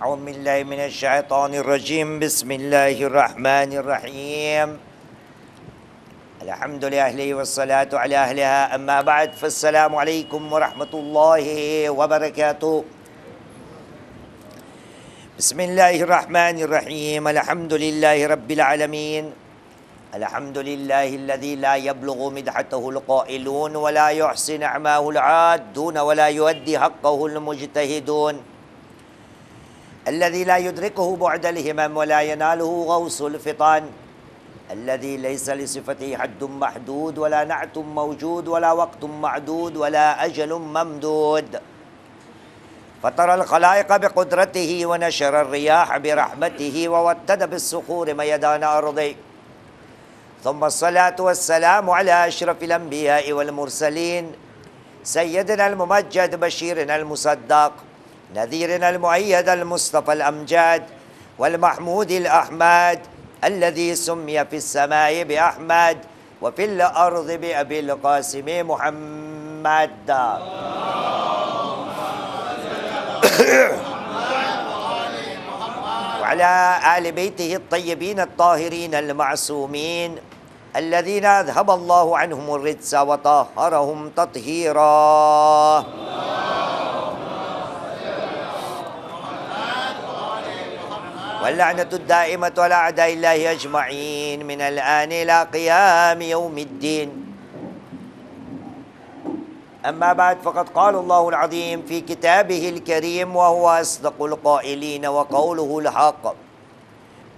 أعوذ بالله من الشيطان الرجيم بسم الله الرحمن الرحيم الحمد لله والصلاة على أهلها أما بعد فالسلام عليكم ورحمة الله وبركاته بسم الله الرحمن الرحيم الحمد لله رب العالمين الحمد لله الذي لا يبلغ مدحته القائلون ولا يحصي نعماه العادون ولا يؤدي حقه المجتهدون الذي لا يدركه بعد الهمم ولا يناله غوص الفطان الذي ليس لصفته حد محدود ولا نعت موجود ولا وقت معدود ولا أجل ممدود فطر الخلائق بقدرته ونشر الرياح برحمته ووتد بالصخور ميدان أرضه ثم الصلاة والسلام على أشرف الأنبياء والمرسلين سيدنا الممجد بشيرنا المصدق نذيرنا المؤيد المصطفى الأمجاد والمحمود الأحمد الذي سمي في السماء بأحمد وفي الأرض بأبي القاسم محمد وعلى آل بيته الطيبين الطاهرين المعصومين الذين أذهب الله عنهم الرجس وطهرهم تطهيرا واللعنة الدائمة على أعداء الله أجمعين من الآن إلى قيام يوم الدين أما بعد فقد قال الله العظيم في كتابه الكريم وهو أصدق القائلين وقوله الحق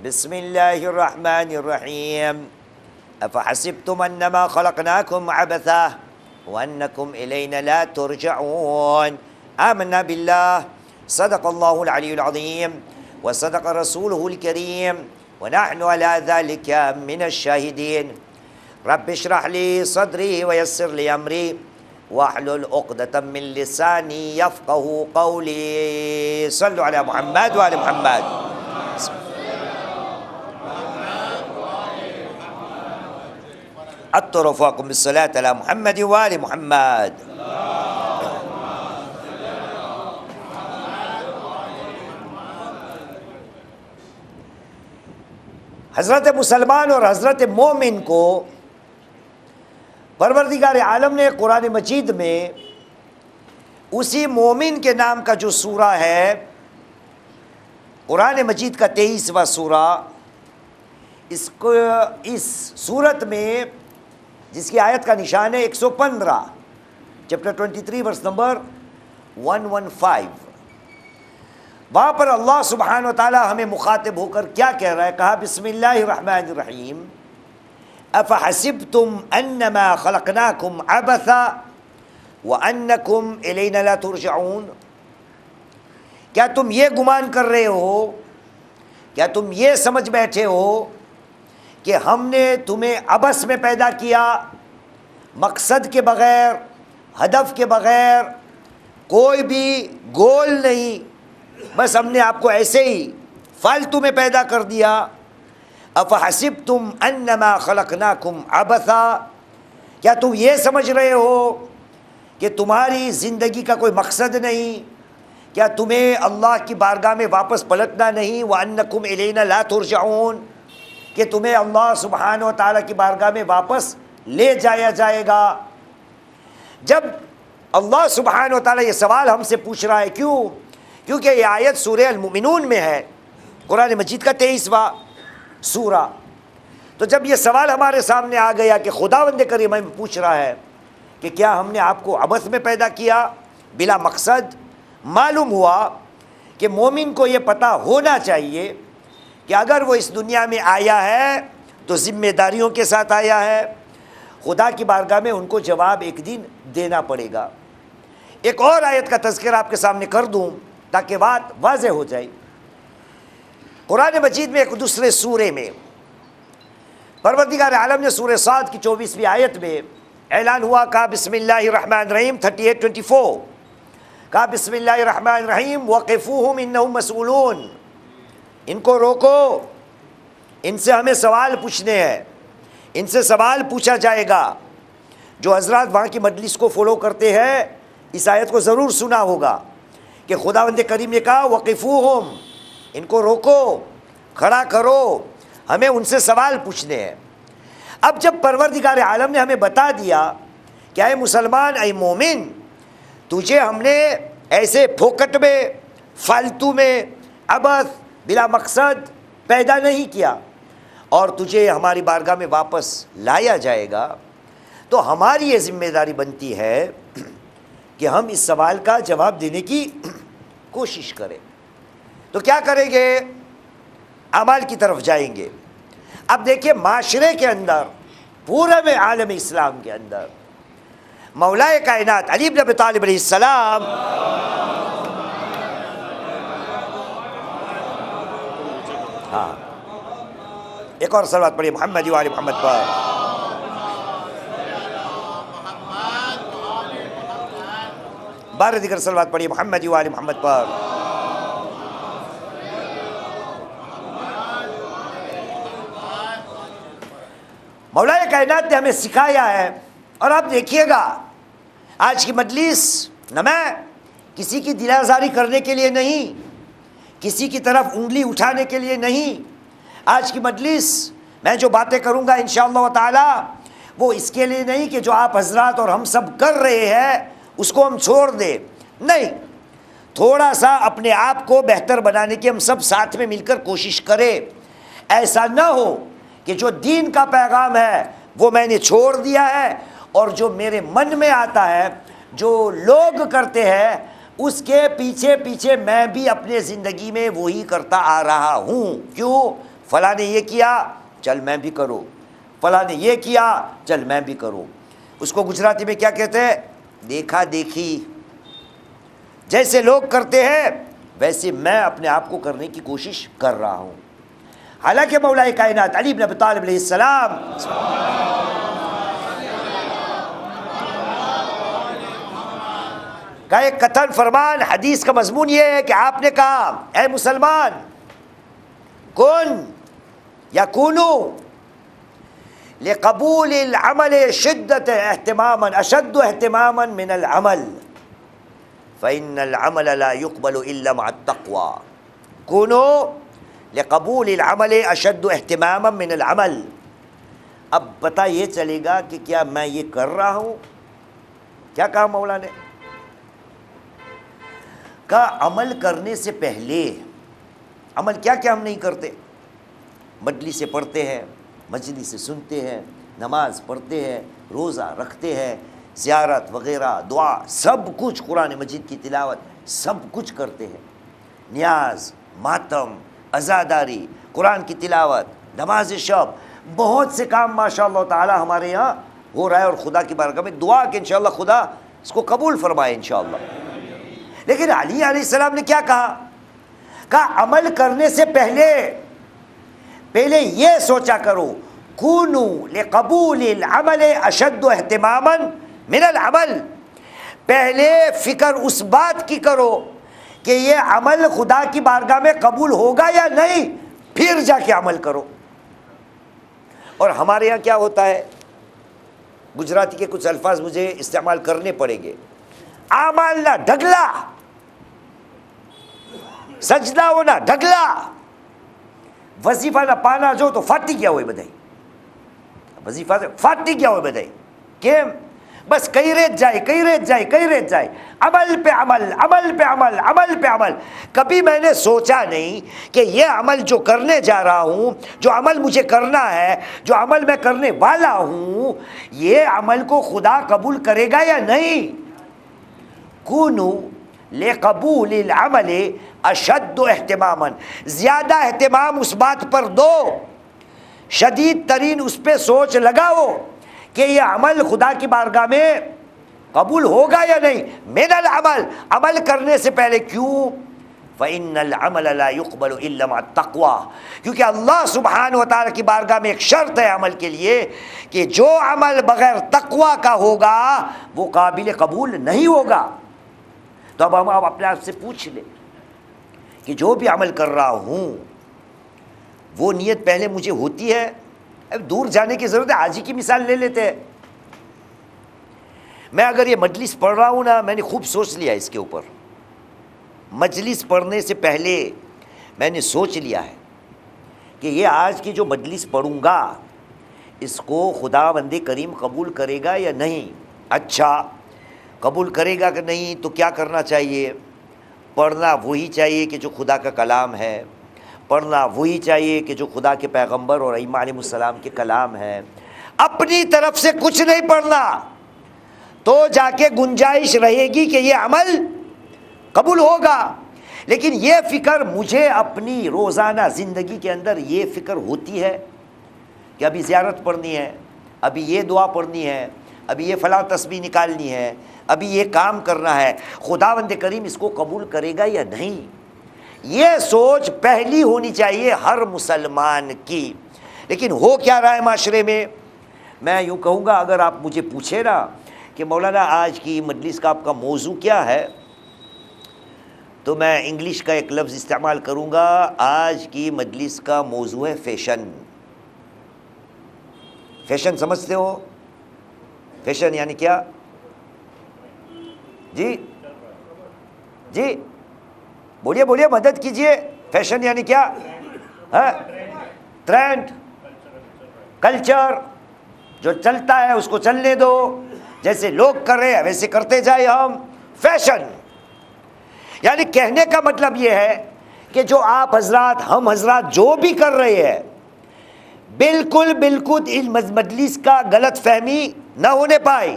بسم الله الرحمن الرحيم أفحسبتم أنما خلقناكم عبثا وأنكم إلينا لا ترجعون آمنا بالله صدق الله العلي العظيم وصدق رسوله الكريم ونحن على ذلك من الشاهدين رب اشرح لي صدري ويسر لي أمري واحلل عقدة من لساني يفقه قولي صلوا على محمد وآل محمد حتى رفعكم بالصلاة على محمد وآل محمد حضرت مسلمان اور حضرت مومن کو پروردگار عالم نے قرآن مجید میں اسی مومن کے نام کا جو سورہ ہے قرآن مجید کا 23واں سورہ اس سورت میں جس کی آیت کا نشان ہے 115 چیپٹر 23 ورس نمبر 115 وہاں پر اللہ سبحانہ و تعالی ہمیں مخاطب ہو کر کیا کہہ رہا ہے کہا بسم اللہ الرحمن الرحیم افحسبتم انما خلقناکم عبثا وانکم الینا لا ترجعون کیا تم یہ گمان کر رہے ہو کیا تم یہ سمجھ بیٹھے ہو کہ ہم نے تمہیں عبث میں پیدا کیا مقصد کے بغیر ہدف کے بغیر کوئی بھی گول نہیں بس ہم نے آپ کو ایسے ہی فالتو میں پیدا کر دیا افحسبتم انما خلقناکم عبثا کیا تم یہ سمجھ رہے ہو کہ تمہاری زندگی کا کوئی مقصد نہیں کیا تمہیں اللہ کی بارگاہ میں واپس پلٹنا نہیں وانکم الینا لا ترجعون کہ تمہیں اللہ سبحانہ و تعالیٰ کی بارگاہ میں واپس لے جایا جائے گا جب اللہ سبحانہ و تعالیٰ یہ سوال ہم سے پوچھ رہا ہے کیونکہ یہ آیت سورہ المؤمنون میں ہے قرآن مجید کا 23واں سورہ تو جب یہ سوال ہمارے سامنے آ گیا کہ خداوند کریم ہمیں پوچھ رہا ہے کہ کیا ہم نے آپ کو عبث میں پیدا کیا بلا مقصد معلوم ہوا کہ مومن کو یہ پتہ ہونا چاہیے کہ اگر وہ اس دنیا میں آیا ہے تو ذمہ داریوں کے ساتھ آیا ہے خدا کی بارگاہ میں ان کو جواب ایک دن دینا پڑے گا ایک اور آیت کا تذکرہ آپ کے سامنے کر دوں تاکہ بات واضح ہو جائے قرآن مجید میں ایک دوسرے سورے میں پروردگار عالم نے سورہ صاد کی 24ویں آیت میں اعلان ہوا کہا بسم اللہ الرحمن الرحیم 38-24 کہا بسم اللہ الرحمن الرحیم وقفوہم انہم مسئولون ان کو روکو ان سے ہمیں سوال پوچھنے ہیں ان سے سوال پوچھا جائے گا جو حضرات وہاں کی مجلس کو فالو کرتے ہیں اس آیت کو ضرور سنا ہوگا کہ خداوند کریم نے کہا وقفوہم ان کو روکو، کھڑا کرو، ہمیں ان سے سوال پوچھنے ہیں۔ اب جب پروردگار عالم نے ہمیں بتا دیا کہ اے مسلمان، اے مومن، تجھے ہم نے ایسے پھوکٹ میں، فالتو میں، عبث، بلا مقصد پیدا نہیں کیا، اور تجھے ہماری بارگاہ میں واپس لایا جائے گا، تو ہماری یہ ذمہ داری بنتی ہے کہ ہم اس سوال کا جواب دینے کی کوشش کریں۔ تو کیا کریں گے؟ اعمال کی طرف جائیں گے۔ اب دیکھیے، معاشرے کے اندر، پورے میں عالم اسلام کے اندر، مولائے کائنات علی بن ابی طالب علیہ السلام ہاں ایک اور صلوات پڑھیے محمد و آل محمد پر۔ بارہ دیگر صلوات پڑھیے محمد و آل محمد پر۔ مولا کائنات نے ہمیں سکھایا ہے، اور آپ دیکھیے گا آج کی مجلس نہ میں کسی کی دل آزاری کرنے کے لیے نہیں، کسی کی طرف انگلی اٹھانے کے لیے نہیں، آج کی مجلس میں جو باتیں کروں گا انشاءاللہ تعالی وہ اس کے لیے نہیں کہ جو آپ حضرات اور ہم سب کر رہے ہیں اس کو ہم چھوڑ دیں، نہیں، تھوڑا سا اپنے آپ کو بہتر بنانے کی ہم سب ساتھ میں مل کر کوشش کریں۔ ایسا نہ ہو کہ جو دین کا پیغام ہے وہ میں نے چھوڑ دیا ہے، اور جو میرے من میں آتا ہے، جو لوگ کرتے ہیں، اس کے پیچھے پیچھے میں بھی اپنے زندگی میں وہی کرتا آ رہا ہوں۔ کیوں؟ فلاں نے یہ کیا، چل میں بھی کروں، فلاں نے یہ کیا، چل میں بھی کروں۔ اس کو گجراتی میں کیا کہتے ہیں؟ دیکھا دیکھی۔ جیسے لوگ کرتے ہیں ویسے میں اپنے آپ کو کرنے کی کوشش کر رہا ہوں۔ حالانکہ مولا کائنات علی بن ابی طالب علیہ السلام کا ایک قطن فرمان، حدیث کا مضمون یہ ہے کہ آپ نے کہا، اے مسلمان، کن یا کونو لقبول العمل شدت اہتماما اشد اہتماما من العمل فإن العمل لا يقبل إلا مع التقوى۔ کونو لقبول العمل اشد اہتماما من العمل۔ اب پتہ یہ چلے گا کہ کیا میں یہ کر رہا ہوں؟ کیا کہا مولا نے؟ کا عمل کرنے سے پہلے، عمل کیا کیا ہم نہیں کرتے؟ مجلس سے پڑھتے ہیں، مجلس سے سنتے ہیں، نماز پڑھتے ہیں، روزہ رکھتے ہیں، زیارت وغیرہ، دعا، سب کچھ، قرآن مجید کی تلاوت، سب کچھ کرتے ہیں، نیاز، ماتم، عزاداری، قرآن کی تلاوت، نماز شب، بہت سے کام ماشاءاللہ تعالی ہمارے یہاں ہو رہا ہے، اور خدا کی بارگاہ میں دعا کہ انشاءاللہ خدا اس کو قبول فرمائے انشاءاللہ۔ لیکن علی علیہ السلام نے کیا کہا؟ کہا عمل کرنے سے پہلے یہ سوچا کرو، کونو لقبول العمل اشد اہتماما من العمل۔ پہلے فکر اس بات کی کرو کہ یہ عمل خدا کی بارگاہ میں قبول ہوگا یا نہیں، پھر جا کے عمل کرو۔ اور ہمارے یہاں کیا ہوتا ہے، گجراتی کے کچھ الفاظ مجھے استعمال کرنے پڑیں گے، اعمال نہ ڈھگلا، سجدہ ہونا ڈھگلا، وظیفہ نہ پانا جو تو فاٹی گیا ہوئے بدائی، وظیفہ سے فاٹی گیا ہوئے بدائی، کیم بس کئی ریت جائے، عمل پہ عمل، عمل پہ عمل، عمل پہ عمل۔ کبھی میں نے سوچا نہیں کہ یہ عمل جو کرنے جا رہا ہوں، جو عمل مجھے کرنا ہے، جو عمل میں کرنے والا ہوں، یہ عمل کو خدا قبول کرے گا یا نہیں۔ کونو لقبول العمل اشد اہتماما، زیادہ اہتمام اس بات پر دو، شدید ترین اس پہ سوچ لگاؤ کہ یہ عمل خدا کی بارگاہ میں قبول ہوگا یا نہیں۔ من العمل، عمل کرنے سے پہلے، کیوں؟ فإن العمل لا يقبل إلا مع التقوى، کیونکہ اللہ سبحانہ و تعالیٰ کی بارگاہ میں ایک شرط ہے عمل کے لیے کہ جو عمل بغیر تقوی کا ہوگا وہ قابل قبول نہیں ہوگا۔ تو اب ہم اپنے آپ سے پوچھ لیں کہ جو بھی عمل کر رہا ہوں وہ نیت پہلے مجھے ہوتی ہے؟ اب دور جانے کی ضرورت ہے، آج ہی کی مثال لے لیتے ہیں۔ میں اگر یہ مجلس پڑھ رہا ہوں نا، میں نے خوب سوچ لیا اس کے اوپر، مجلس پڑھنے سے پہلے میں نے سوچ لیا ہے کہ یہ آج کی جو مجلس پڑھوں گا اس کو خداوند کریم قبول کرے گا یا نہیں. اچھا قبول کرے گا کہ نہیں تو کیا کرنا چاہیے؟ پڑھنا وہی چاہیے کہ جو خدا کا کلام ہے، پڑھنا وہی چاہیے کہ جو خدا کے پیغمبر اور ائمہ علیہ السلام کے کلام ہے. اپنی طرف سے کچھ نہیں پڑھنا تو جا کے گنجائش رہے گی کہ یہ عمل قبول ہوگا. لیکن یہ فکر مجھے اپنی روزانہ زندگی کے اندر یہ فکر ہوتی ہے کہ ابھی زیارت پڑھنی ہے، ابھی یہ دعا پڑھنی ہے، ابھی یہ فلاں تسبیح نکالنی ہے، ابھی یہ کام کرنا ہے، خداوند کریم اس کو قبول کرے گا یا نہیں. یہ سوچ پہلی ہونی چاہیے ہر مسلمان کی. لیکن ہو کیا رہا ہے معاشرے میں؟ میں یوں کہوں گا، اگر آپ مجھے پوچھیں نا کہ مولانا آج کی مجلس کا آپ کا موضوع کیا ہے، تو میں انگلش کا ایک لفظ استعمال کروں گا. آج کی مجلس کا موضوع ہے فیشن. فیشن سمجھتے ہو؟ فیشن یعنی کیا؟ جی جی بولیے بولیے، مدد کیجئے. فیشن یعنی کیا؟ ٹرینڈ، کلچر، جو چلتا ہے اس کو چلنے دو، جیسے لوگ کر رہے ہیں ویسے کرتے جائے ہم. فیشن یعنی کہنے کا مطلب یہ ہے کہ جو آپ حضرات، ہم حضرات جو بھی کر رہے ہیں، بالکل اس مجلس کا غلط فہمی نہ ہونے پائے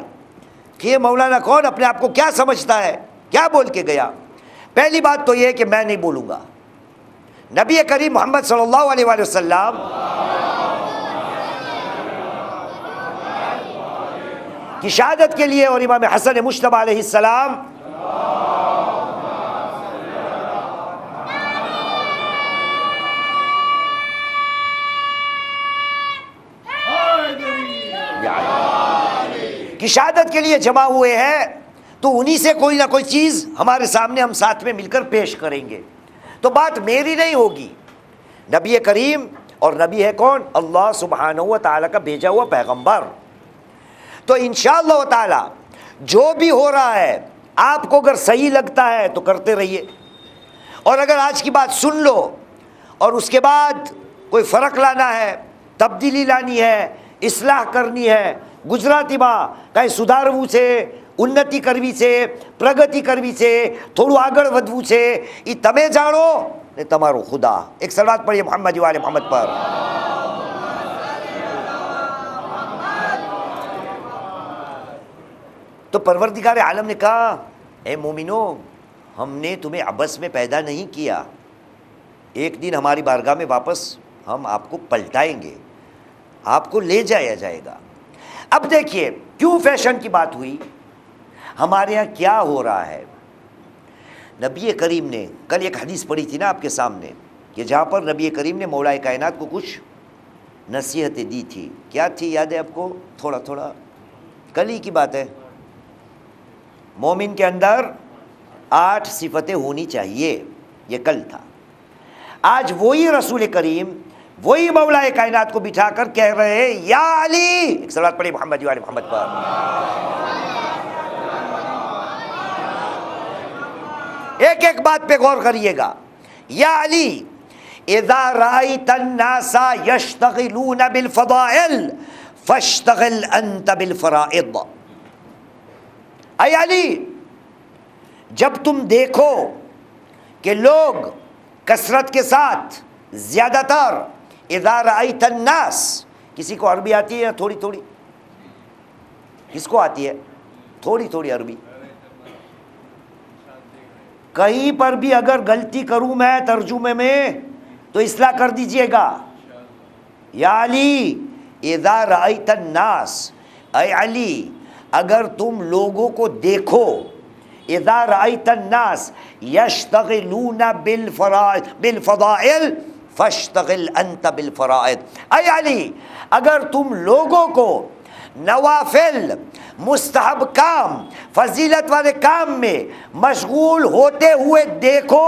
کہ یہ مولانا کون اپنے آپ کو کیا سمجھتا ہے، کیا بول کے گیا. پہلی بات تو یہ ہے کہ میں نہیں بولوں گا. نبی کریم محمد صلی اللہ علیہ وآلہ وسلم کی شہادت کے لیے اور امام حسن مجتبی علیہ السلام کی شہادت کے لیے جمع ہوئے ہیں، تو انہی سے کوئی نہ کوئی چیز ہمارے سامنے ہم ساتھ میں مل کر پیش کریں گے. تو بات میری نہیں ہوگی، نبی کریم، اور نبی ہے کون؟ اللہ سبحانہ و تعالیٰ کا بھیجا ہوا پیغمبر. تو انشاءاللہ تعالی جو بھی ہو رہا ہے آپ کو اگر صحیح لگتا ہے تو کرتے رہیے، اور اگر آج کی بات سن لو اور اس کے بعد کوئی فرق لانا ہے، تبدیلی لانی ہے، اصلاح کرنی ہے، ગુજરાતીમાં કાંઈ સુધારવું છે, ઉન્નતિ કરવી છે, પ્રગતિ કરવી છે, થોડું આગળ વધવું છે, એ તમે જાણો ને તમારો ખુદા. એક સલાવત પડીએ મોહમ્મદ વાલે મોહમ્મદ પર. تو پروردگار عالم نے کہا اے مومنو، ہم نے تمہیں عبث میں پیدا نہیں کیا، ایک دن ہماری بارگاہ میں واپس ہم آپ کو پلٹائیں گے، آپ کو لے جایا جائے گا. اب دیکھیے کیوں فیشن کی بات ہوئی، ہمارے یہاں کیا ہو رہا ہے. نبی کریم نے کل ایک حدیث پڑھی تھی نا آپ کے سامنے، کہ جہاں پر نبی کریم نے مولا کائنات کو کچھ نصیحتیں دی تھی. کیا تھی یاد ہے آپ کو؟ تھوڑا تھوڑا کل ہی کی بات ہے. مومن کے اندر 8 صفتیں ہونی چاہیے، یہ کل تھا. آج وہی رسول کریم وہی مولا کائنات کو بٹھا کر کہہ رہے ہیں یا علی. ایک صلوات پڑھی محمد والے محمد پر. ایک ایک بات پہ غور کریے گا. یا علی اذا رأیت الناس یشتغلون بالفضائل فاشتغل انت بالفرائض. اے علی، جب تم دیکھو کہ لوگ کثرت کے ساتھ زیادہ تر، اذا رأیت الناس، کسی کو عربی آتی ہے یا تھوڑی تھوڑی؟ کس کو آتی ہے تھوڑی تھوڑی عربی؟ کہیں پر بھی اگر غلطی کروں میں ترجمے میں تو اصلاح کر دیجئے گا. یا علی اذا رأیت الناس، اے علی اگر تم لوگوں کو دیکھو، اذا رأیت الناس یشتغلون بالفضائل فاشتغل انت بالفرائض. اے علی اگر تم لوگوں کو نوافل، مستحب کام، فضیلت والے کام میں مشغول ہوتے ہوئے دیکھو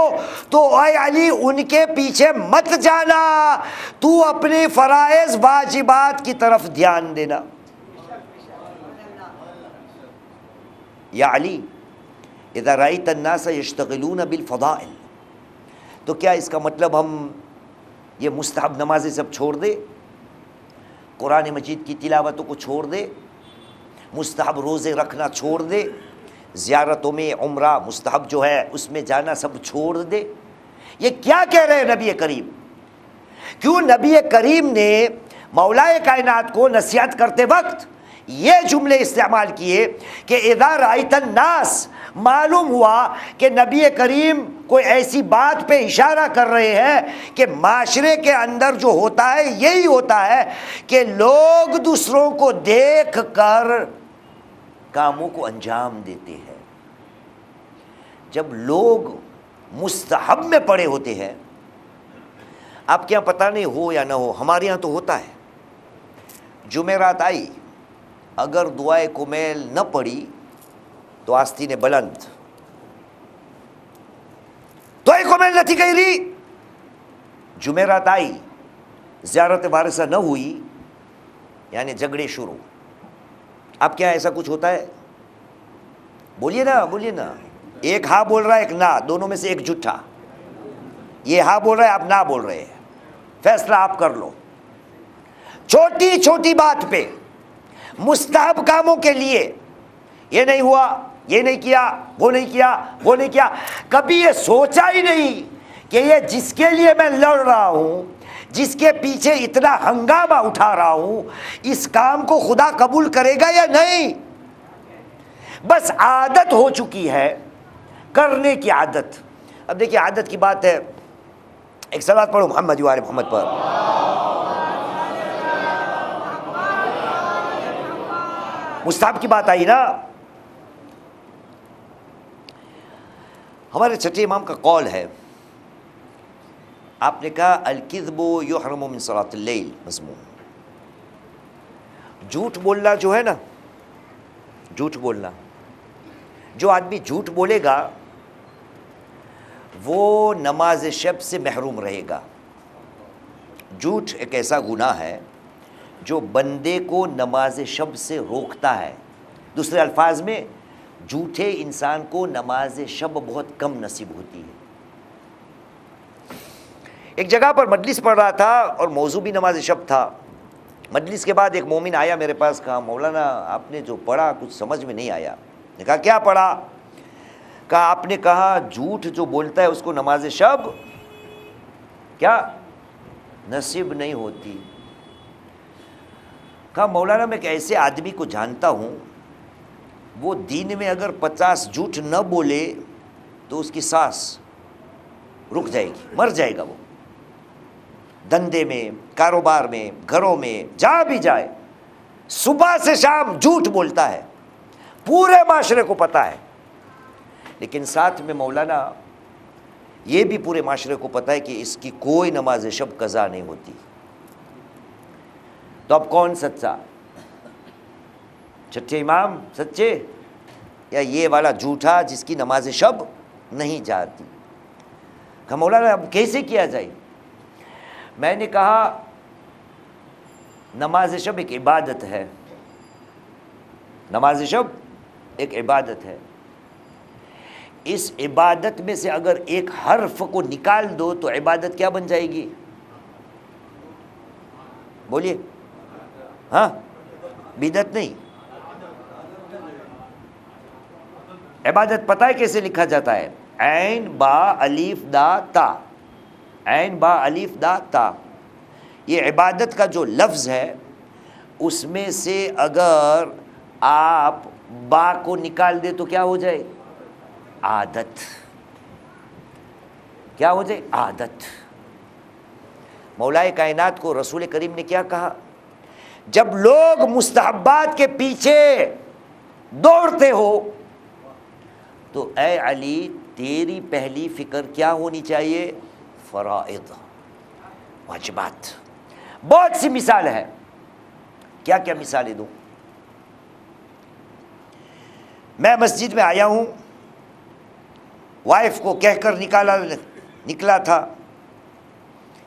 تو اے علی ان کے پیچھے مت جانا، تو اپنے فرائض واجبات کی طرف دھیان دینا. یا علی اذا رأیت الناس یشتغلون بالفضائل، تو کیا اس کا مطلب ہم یہ مستحب نمازیں سب چھوڑ دیں، قرآن مجید کی تلاوتوں کو چھوڑ دے، مستحب روزے رکھنا چھوڑ دے، زیارتوں میں عمرہ مستحب جو ہے اس میں جانا سب چھوڑ دے؟ یہ کیا کہہ رہے ہیں نبی کریم؟ کیوں نبی کریم نے مولائے کائنات کو نصیحت کرتے وقت یہ جملے استعمال کیے کہ اذا رأیت الناس؟ معلوم ہوا کہ نبی کریم کوئی ایسی بات پہ اشارہ کر رہے ہیں کہ معاشرے کے اندر جو ہوتا ہے یہی ہوتا ہے کہ لوگ دوسروں کو دیکھ کر کاموں کو انجام دیتے ہیں۔ جب لوگ مستحب میں پڑے ہوتے ہیں، آپ کے یہاں پتہ نہیں ہو یا نہ ہو، ہمارے یہاں تو ہوتا ہے، جمعرات آئی اگر دعائے کمیل نہ پڑی تو آستین بلند، دعائے کمیل نہ تھی گئی، جمعرات آئی زیارت وارثہ نہ ہوئی، یعنی جھگڑے شروع۔ آپ کے یہاں ایسا کچھ ہوتا ہے؟ بولیے نا، بولیے نا۔ ایک ہاں بول رہا ہے، ایک نہ، دونوں میں سے ایک جھوٹا۔ یہ ہاں بول رہا ہے، آپ نہ بول رہے ہیں، فیصلہ آپ کر لو۔ چھوٹی چھوٹی بات پہ مستحب کاموں کے لیے یہ نہیں ہوا، یہ نہیں کیا، وہ نہیں کیا، وہ نہیں کیا، کبھی یہ سوچا ہی نہیں کہ یہ جس کے لیے میں لڑ رہا ہوں، جس کے پیچھے اتنا ہنگامہ اٹھا رہا ہوں، اس کام کو خدا قبول کرے گا یا نہیں؟ بس عادت ہو چکی ہے، کرنے کی عادت۔ اب دیکھیے عادت کی بات ہے، ایک صلوات پڑھو محمد و آل محمد پر۔ مستحب کی بات آئی نا، ہمارے چھٹے امام کا قول ہے، آپ نے کہا الکذب یحرم من صلاۃ اللیل مضمون۔ جھوٹ بولنا جو ہے نا، جھوٹ بولنا، جو آدمی جھوٹ بولے گا وہ نماز شب سے محروم رہے گا۔ جھوٹ ایک ایسا گناہ ہے جو بندے کو نماز شب سے روکتا ہے۔ دوسرے الفاظ میں جھوٹے انسان کو نماز شب بہت کم نصیب ہوتی ہے۔ ایک جگہ پر مجلس پڑھ رہا تھا اور موضوع بھی نماز شب تھا۔ مجلس کے بعد ایک مومن آیا میرے پاس، کہا مولانا آپ نے جو پڑھا کچھ سمجھ میں نہیں آیا۔ نے کہا کیا پڑھا؟ کہا آپ نے کہا جھوٹ جو بولتا ہے اس کو نماز شب کیا نصیب نہیں ہوتی۔ کہا مولانا میں ایک ایسے آدمی کو جانتا ہوں، وہ دین میں اگر 50 جھوٹ نہ بولے تو اس کی سانس رک جائے گی، مر جائے گا وہ۔ دندے میں، کاروبار میں، گھروں میں، جہاں بھی جائے صبح سے شام جھوٹ بولتا ہے، پورے معاشرے کو پتہ ہے، لیکن ساتھ میں مولانا یہ بھی پورے معاشرے کو پتہ ہے کہ اس کی کوئی نماز شب قضا نہیں ہوتی۔ تو اب کون سچا؟ چھٹے امام سچے یا یہ والا جھوٹا جس کی نماز شب نہیں جاتی؟ کہ مولانا اب کیسے کیا جائے؟ میں نے کہا نماز شب ایک عبادت ہے، نماز شب ایک عبادت ہے۔ اس عبادت میں سے اگر ایک حرف کو نکال دو تو عبادت کیا بن جائے گی؟ بولیے، ہاں بدعت نہیں، عبادت پتہ ہے کیسے لکھا جاتا ہے؟ عین با الف دا تا، عین با الف دا تا۔ یہ عبادت کا جو لفظ ہے اس میں سے اگر آپ با کو نکال دے تو کیا ہو جائے؟ عادت۔ کیا ہو جائے؟ عادت۔ مولائے کائنات کو رسول کریم نے کیا کہا؟ جب لوگ مستحبات کے پیچھے دوڑتے ہو تو اے علی تیری پہلی فکر کیا ہونی چاہیے؟ فرائض، واجبات۔ بہت سی مثال ہے، کیا کیا مثالیں دوں؟ میں مسجد میں آیا ہوں، وائف کو کہہ کر نکلا تھا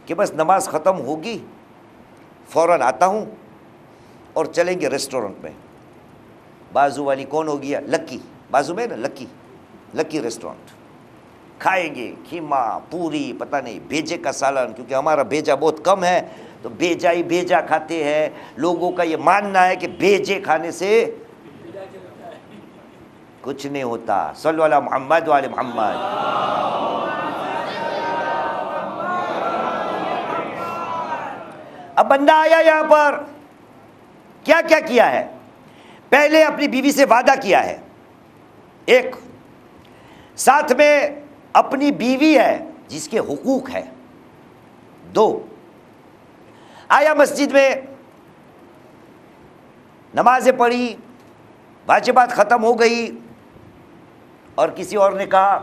کہ بس نماز ختم ہوگی فوراً آتا ہوں اور چلیں گے ریسٹورنٹ میں۔ بازو والی کون ہو گیا؟ لکی، بازو میں نا، لکی ریسٹورنٹ۔ کھائیں گے کھیما پوری پتہ نہیں بھیجے کا سالن، کیونکہ ہمارا بھیجا بہت کم ہے تو بھیجا ہی بھیجا کھاتے ہیں. لوگوں کا یہ ماننا ہے کہ بھیجے کھانے سے کچھ نہیں ہوتا. صلو علی محمد وعلی محمد. اب بندہ آیا یہاں پر کیا کیا کیا ہے؟ پہلے اپنی بیوی سے وعدہ کیا ہے، ایک ساتھ میں اپنی بیوی ہے جس کے حقوق ہے، دو آیا مسجد میں نمازیں پڑھی، واجبات ختم ہو گئی، اور کسی اور نے کہا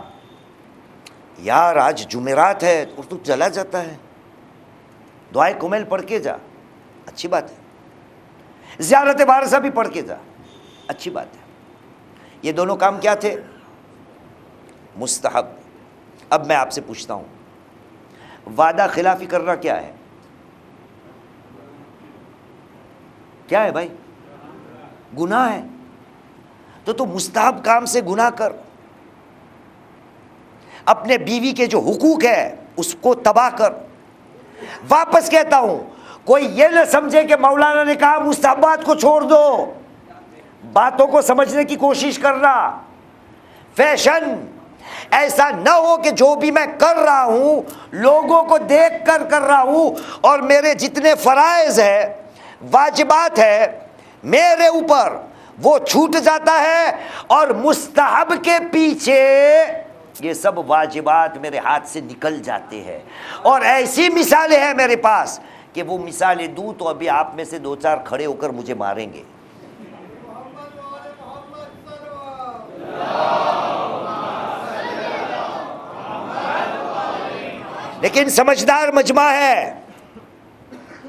یار آج جمعرات ہے اور تو چلا جاتا ہے، دعائے کمیل پڑھ کے جا، اچھی بات ہے، زیارت وارثہ بھی پڑھ کے جا، اچھی بات ہے. یہ دونوں کام کیا تھے؟ مستحب. اب میں آپ سے پوچھتا ہوں، وعدہ خلافی کرنا کیا ہے؟ کیا ہے بھائی؟ گناہ ہے. تو مستحب کام سے گناہ کر، اپنے بیوی کے جو حقوق ہے اس کو تباہ کر. واپس کہتا ہوں، کوئی یہ نہ سمجھے کہ مولانا نے کہا مستحبات کو چھوڑ دو، باتوں کو سمجھنے کی کوشش کرنا. فیشن ایسا نہ ہو کہ جو بھی میں کر رہا ہوں لوگوں کو دیکھ کر رہا ہوں، اور میرے جتنے فرائض ہے واجبات ہے میرے اوپر وہ چھوٹ جاتا ہے، اور مستحب کے پیچھے یہ سب واجبات میرے ہاتھ سے نکل جاتے ہیں. اور ایسی مثالیں ہیں میرے پاس کہ وہ مثالیں دوں تو ابھی آپ میں سے دو چار کھڑے ہو کر مجھے ماریں گے. لیکن سمجھدار مجمع ہے،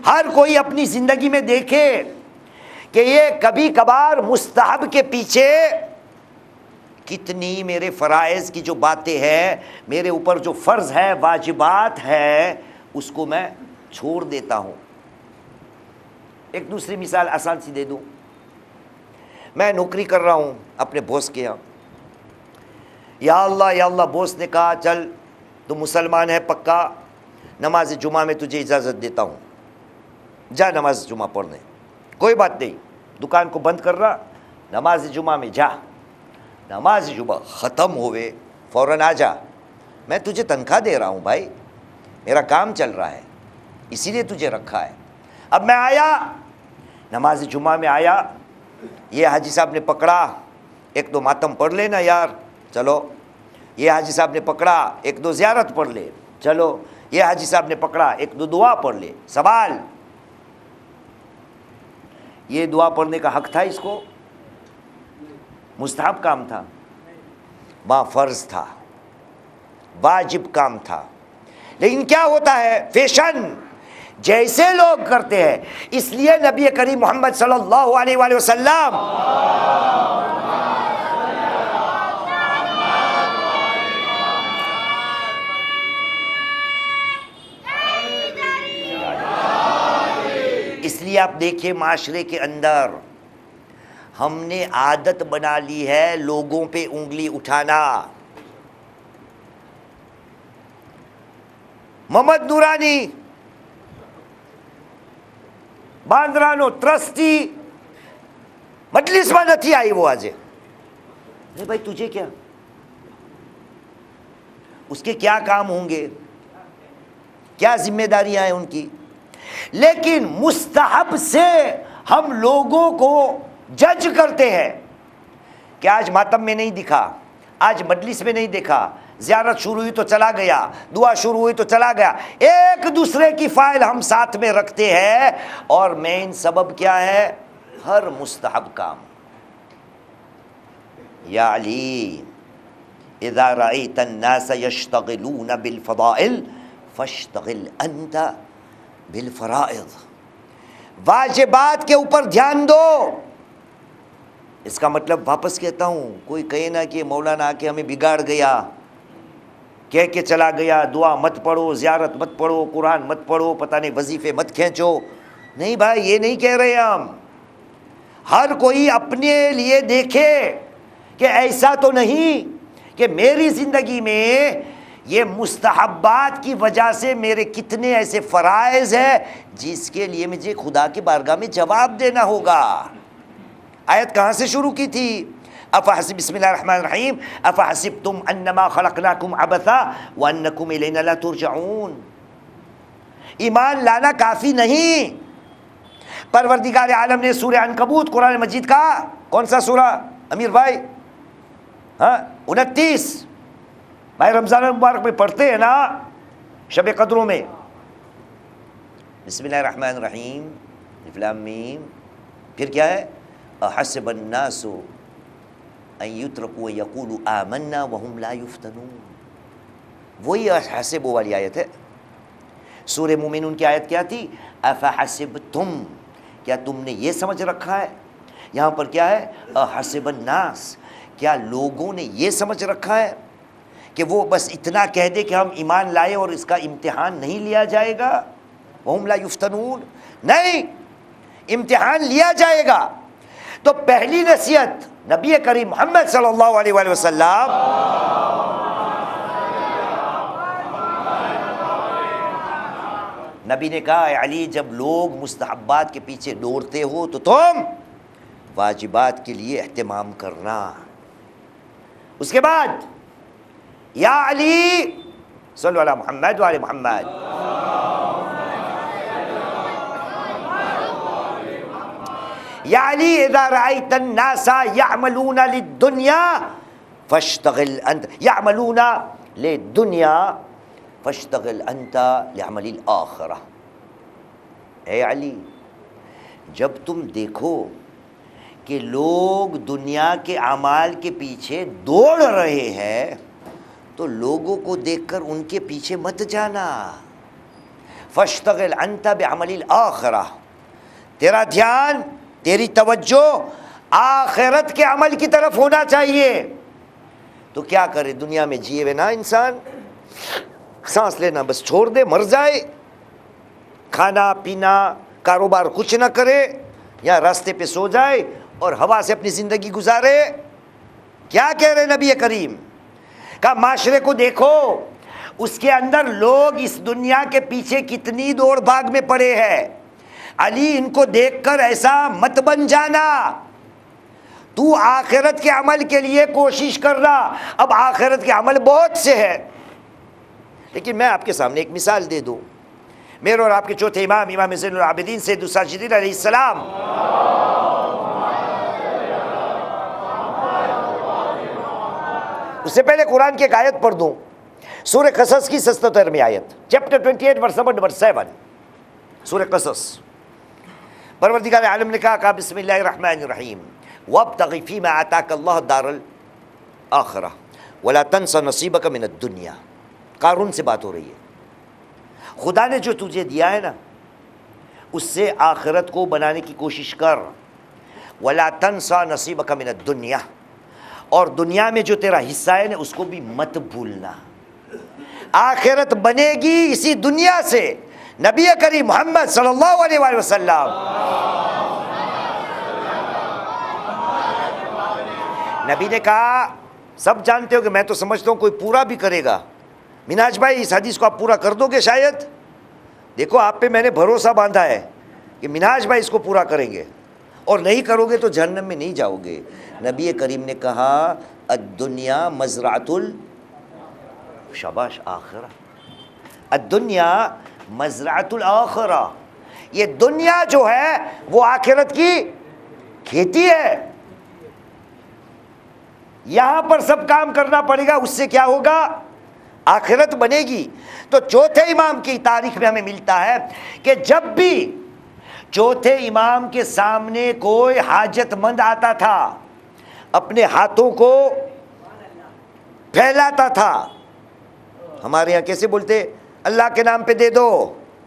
ہر کوئی اپنی زندگی میں دیکھے کہ یہ کبھی کبھار مستحب کے پیچھے کتنی میرے فرائض کی جو باتیں ہیں، میرے اوپر جو فرض ہے واجبات ہے اس کو میں چھوڑ دیتا ہوں. ایک دوسری مثال آسان سی دے دوں. میں نوکری کر رہا ہوں اپنے باس کے یہاں، یا اللہ باس نے کہا چل تو مسلمان ہے پکا، نماز جمعہ میں تجھے اجازت دیتا ہوں، جا نماز جمعہ پڑھنے. کوئی بات نہیں، دکان کو بند کر رہا، نماز جمعہ میں جا، نماز جمعہ ختم ہوئے فوراً آ جا، میں تجھے تنخواہ دے رہا ہوں بھائی، میرا کام چل رہا ہے اسی لیے تجھے رکھا ہے. اب میں آیا نماز جمعہ میں آیا، یہ حاجی صاحب نے پکڑا ایک دو ماتم پڑھ لینا یار، چلو. یہ حاجی صاحب نے پکڑا ایک دو زیارت پڑھ لے، چلو. یہ حاجی صاحب نے پکڑا ایک دو دعا پڑھ لے. سوال، یہ دعا پڑھنے کا حق تھا اس کو؟ مستحب کام تھا؟ وہاں فرض تھا، واجب کام تھا. لیکن کیا ہوتا ہے؟ فیشن جیسے لوگ کرتے ہیں. اس لیے نبی کریم محمد صلی اللہ علیہ وآلہ وسلم اس لیے آپ دیکھیں معاشرے کے اندر ہم نے عادت بنا لی ہے لوگوں پہ انگلی اٹھانا. محمد نورانی باندرانو ٹرسٹی مجلس میں نہیں آئی، وہ آج بھائی تجھے کیا، اس کے کیا کام ہوں گے، کیا ذمہ داریاں ہیں ان کی. لیکن مستحب سے ہم لوگوں کو جج کرتے ہیں کہ آج ماتم میں نہیں دکھا، آج مجلس میں نہیں دیکھا، زیارت شروع ہوئی تو چلا گیا، دعا شروع ہوئی تو چلا گیا. ایک دوسرے کی فائل ہم ساتھ میں رکھتے ہیں، اور مین سبب کیا ہے؟ ہر مستحب کام. یا علی اذا رأیت الناس یشتغلون بالفضائل فاشتغل انت بالفرائض. واجبات کے اوپر دھیان دو. اس کا مطلب واپس کہتا ہوں، کوئی کہے نا کہ مولانا آ کے ہمیں بگاڑ گیا، کہہ کے چلا گیا دعا مت پڑھو، زیارت مت پڑھو، قرآن مت پڑھو، پتہ نہیں وظیفے مت کھینچو. نہیں بھائی، یہ نہیں کہہ رہے ہم. ہر کوئی اپنے لیے دیکھے کہ ایسا تو نہیں کہ میری زندگی میں یہ مستحبات کی وجہ سے میرے کتنے ایسے فرائض ہیں جس کے لیے مجھے خدا کی بارگاہ میں جواب دینا ہوگا. آیت کہاں سے شروع کی تھی؟ افحسب بسم اللہ الرحمن الرحیم افحسبتم انما خلقناکم عبثا وانکم الینا لا ترجعون. ایمان لانا کافی نہیں. پروردگار عالم نے سورہ عنکبوت قرآن مجید کا کون سا سورہ امیر بھائی؟ 29 بھائی رمضان المبارک میں پڑھتے ہیں نا شب قدروں میں. بسم اللہ الرحمن الرحیم الف لام میم. پھر کیا ہے؟ احسب الناس ان یترکوا یقولوا آمنا وهم لا یفتنون. وہی احسب والی آیت ہے. سورہ مومنون کی آیت کیا تھی؟ افحسبتم، کیا تم نے یہ سمجھ رکھا ہے؟ یہاں پر کیا ہے؟ احسب الناس، کیا لوگوں نے یہ سمجھ رکھا ہے کہ وہ بس اتنا کہہ دے کہ ہم ایمان لائے اور اس کا امتحان نہیں لیا جائے گا؟ وہم لا یفتنون، نہیں، امتحان لیا جائے گا. تو پہلی نصیحت نبی کریم محمد صلی اللہ علیہ وآلہ وسلم نبی نے کہا، اے علی جب لوگ مستحبات کے پیچھے دوڑتے ہو تو تم واجبات کے لیے اہتمام کرنا. اس کے بعد یا علی صلو علی محمد وعلی محمد، یا علی اذا رأیت الناس یعملون للدنیا فاشتغل انت، یعملون للدنیا فاشتغل انت لعمل الآخرہ. اے علی جب تم دیکھو کہ لوگ دنیا کے اعمال کے پیچھے دوڑ رہے ہیں تو لوگوں کو دیکھ کر ان کے پیچھے مت جانا. فاشتغل انت بعمل الآخرہ، تیرا دھیان، تیری توجہ آخرت کے عمل کی طرف ہونا چاہیے. تو کیا کرے؟ دنیا میں جیے ہوئے نا انسان، سانس لینا بس چھوڑ دے، مر جائے، کھانا پینا کاروبار کچھ نہ کرے، یا راستے پہ سو جائے اور ہوا سے اپنی زندگی گزارے. کیا کہہ رہے نبی کریم؟ کہ معاشرے کو دیکھو، اس کے اندر لوگ اس دنیا کے پیچھے کتنی دوڑ بھاگ میں پڑے ہیں. علی ان کو دیکھ کر ایسا مت بن جانا، تو آخرت کے عمل کے لیے کوشش کرنا. اب آخرت کے عمل بہت سے ہیں، لیکن میں آپ کے سامنے ایک مثال دے دوں. میرے اور آپ کے چوتھے امام، امام زین العابدین سید الساجدین علیہ السلام، اس سے پہلے قرآن کی ایک آیت پڑھ دوں، سورہ قصص کی 77ویں آیت، چیپٹر 28 ورس نمبر 7، سورہ قصص. پروردگار عالم نے کہا بسم اللہ الرحمن الرحیم وابتغ فیما آتاک اللہ الدار الآخرہ ولا تنس نصیبک من الدنیا. قارون سے بات ہو رہی ہے. خدا نے جو تجھے دیا ہے نا اس سے آخرت کو بنانے کی کوشش کر. ولا تنس نصیبک من الدنیا، اور دنیا میں جو تیرا حصہ ہے نا اس کو بھی مت بھولنا. آخرت بنے گی اسی دنیا سے. نبی کریم محمد صلی اللہ علیہ وآلہ وسلم، نبی نے کہا، سب جانتے ہو کہ میں تو سمجھتا ہوں کوئی پورا بھی کرے گا. مناج بھائی اس حدیث کو آپ پورا کر دو گے شاید؟ دیکھو آپ پہ میں نے بھروسہ باندھا ہے کہ مناج بھائی اس کو پورا کریں گے، اور نہیں کرو گے تو جہنم میں نہیں جاؤ گے. نبی کریم نے کہا الدنیا مزرعۃ شاباش آخرہ، الدنیا مزرعۃ الآخرہ. یہ دنیا جو ہے وہ آخرت کی کھیتی ہے. یہاں پر سب کام کرنا پڑے گا، اس سے کیا ہوگا؟ آخرت بنے گی. تو چوتھے امام کی تاریخ میں ہمیں ملتا ہے کہ جب بھی چوتھے امام کے سامنے کوئی حاجت مند آتا تھا اپنے ہاتھوں کو پھیلاتا تھا. ہمارے یہاں کیسے بولتے؟ اللہ کے نام پہ دے دو،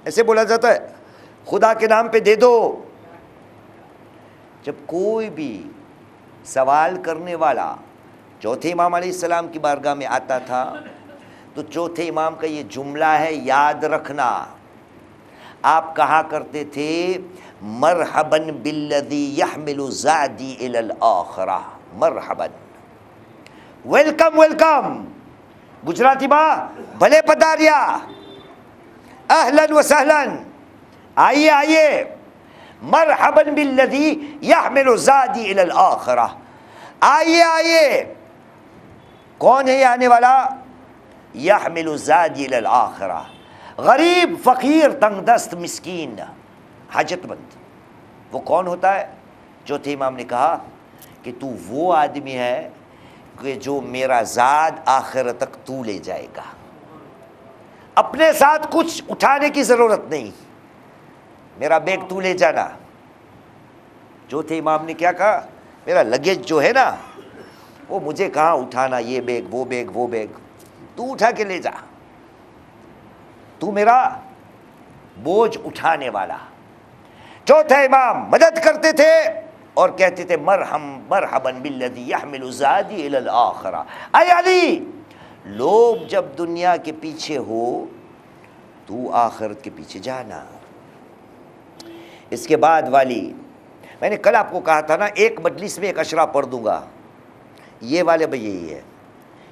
ایسے بولا جاتا ہے، خدا کے نام پہ دے دو. جب کوئی بھی سوال کرنے والا چوتھے امام علیہ السلام کی بارگاہ میں آتا تھا تو چوتھے امام کا یہ جملہ ہے، یاد رکھنا. آپ کہا کرتے تھے مرحباً بالذی یحمل زادی الی الآخرہ، مرحباً، ویلکم ویلکم، گجراتی ماں بھلے پداریا، اہلاً و سہلاً، آئیے آئیے، مرحباً بالذی یحمل زادی الی الآخرہ، آئیے آئیے۔ کون ہے یہ آنے والا؟ یحمل زادی الی الآخرہ، غریب، فقیر، تنگ دست، مسکین، حاجت مند۔ وہ کون ہوتا ہے؟ چوتھے امام نے کہا کہ تو وہ آدمی ہے کہ جو میرا زاد آخرت تک تو لے جائے گا، اپنے ساتھ کچھ اٹھانے کی ضرورت نہیں، میرا بیگ تو لے جانا۔ چوتھے امام نے کیا کہا؟ میرا لگیج جو ہے نا وہ مجھے کہاں اٹھانا، یہ بیگ وہ بیگ وہ بیگ، تو اٹھا کے لے جا، تو میرا بوجھ اٹھانے والا۔ چوتھے امام مدد کرتے تھے اور کہتے تھے مرحباً بالذی یحمل زادی الی الآخرہ، اے علی، لوگ جب دنیا کے پیچھے ہو تو آخرت کے پیچھے جانا۔ اس کے بعد والی، میں نے کل آپ کو کہا تھا نا ایک مجلس میں ایک اشرا پڑھ دوں گا، یہ والے بھائی یہی ہے،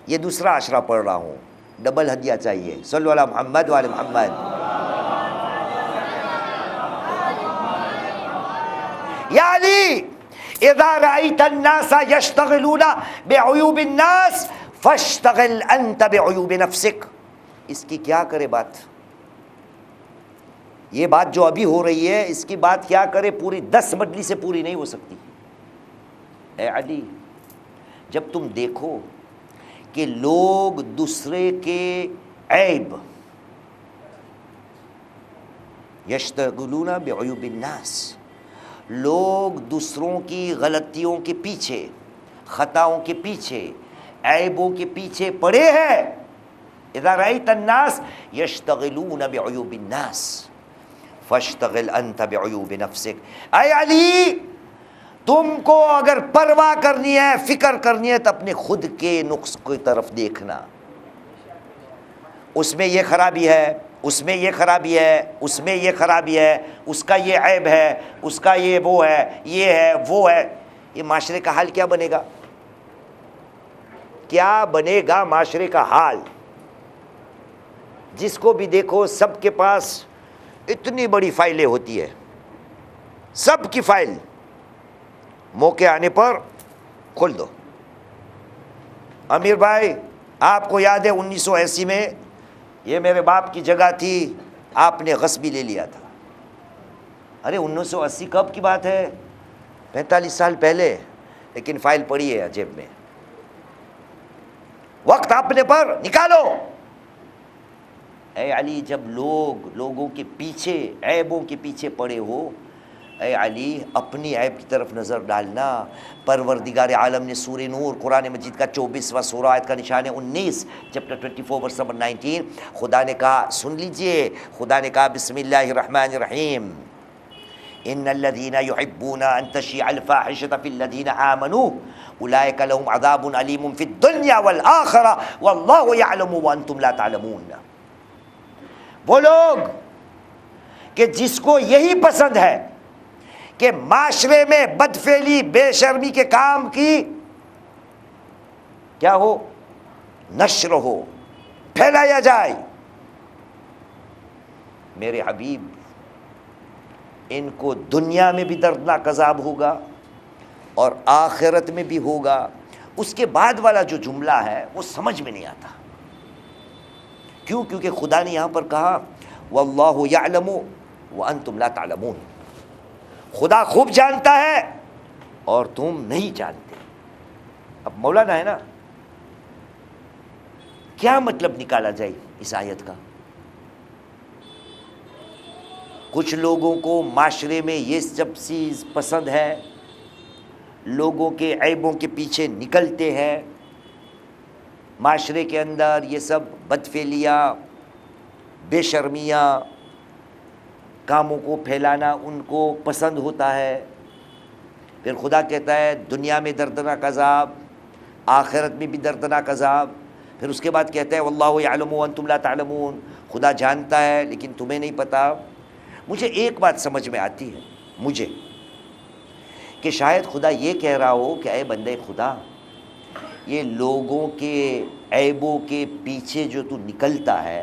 یہ دوسرا اشرا پڑھ رہا ہوں، ڈبل ہدیہ چاہیے، صلو علی محمد وعلی محمد۔ یا علی اذا رأیت الناس یشتغلون بعیوب الناس فاشتغل انت بعیوب نفسک۔ اس کی کیا کرے بات، یہ بات جو ابھی ہو رہی ہے اس کی بات کیا کرے، پوری 10 مجلس سے پوری نہیں ہو سکتی۔ اے علی، جب تم دیکھو کہ لوگ دوسرے کے عیب، یشتغلون بعیوب الناس، لوگ دوسروں کی غلطیوں کے پیچھے، خطاؤں کے پیچھے، عیبوں کے پیچھے پڑے ہیں۔ اذا رأیت الناس یشتغلون بعیوب الناس فاشتغل انت بعیوب نفسک۔ اے علی، تم کو اگر پرواہ کرنی ہے، فکر کرنی ہے تو اپنے خود کے نقص کی طرف دیکھنا، اس میں یہ خرابی ہے، اس میں یہ خرابی ہے، اس میں یہ خرابی ہے، اس کا یہ عیب ہے، اس کا یہ وہ ہے، یہ ہے وہ ہے۔ یہ معاشرے کا حال کیا بنے گا؟ کیا بنے گا معاشرے کا حال؟ جس کو بھی دیکھو سب کے پاس اتنی بڑی فائلیں ہوتی ہے، سب کی فائل موقع آنے پر کھول دو۔ امیر بھائی، آپ کو یاد ہے 1980 میں یہ میرے باپ کی جگہ تھی، آپ نے غصبی لے لیا تھا۔ ارے 1980 کب کی بات ہے؟ 45 سال پہلے، لیکن فائل پڑی ہے جیب میں، وقت اپنے پر نکالو۔ اے علی، جب لوگوں کے پیچھے، عیبوں کے پیچھے پڑے ہو، اے علی اپنی عیب کی طرف نظر ڈالنا۔ پروردگار عالم نے سورہ نور قرآن مجید کا 24واں سورہ آیت کا نشان ہے 19، چیپٹر 24 ورس نمبر 19، خدا نے کہا، سن لیجئے، خدا نے کہا بسم اللہ الرحمن الرحیم، ان الذین یحبون ان تشیع الفاحشۃ فی الذین آمنوا اولئک لهم عذاب علیم فی الدنیا والآخرہ واللہ یعلم وانتم لا تعلمون۔ وہ لوگ کہ جس کو یہی پسند ہے کہ معاشرے میں بدفعلی، بے شرمی کے کام کی کیا ہو، نشر ہو، پھیلایا جائے، میرے حبیب ان کو دنیا میں بھی دردناک عذاب ہوگا اور آخرت میں بھی ہوگا۔ اس کے بعد والا جو جملہ ہے وہ سمجھ میں نہیں آتا، کیوں؟ کیونکہ خدا نے یہاں پر کہا واللہ یعلم وانتم لا تعلمون، خدا خوب جانتا ہے اور تم نہیں جانتے۔ اب مولانا ہے نا، کیا مطلب نکالا جائے اس آیت کا؟ کچھ لوگوں کو معاشرے میں یہ سب چیز پسند ہے، لوگوں کے عیبوں کے پیچھے نکلتے ہیں، معاشرے کے اندر یہ سب بدفعلیاں، بے شرمیاں، کاموں کو پھیلانا ان کو پسند ہوتا ہے۔ پھر خدا کہتا ہے دنیا میں دردناک عذاب، آخرت میں بھی دردناک عذاب۔ پھر اس کے بعد کہتا ہے واللہ یعلم وانتم لا تعلمون، خدا جانتا ہے لیکن تمہیں نہیں پتہ۔ مجھے ایک بات سمجھ میں آتی ہے مجھے، کہ شاید خدا یہ کہہ رہا ہو کہ اے بندے خدا، یہ لوگوں کے عیبوں کے پیچھے جو تو نکلتا ہے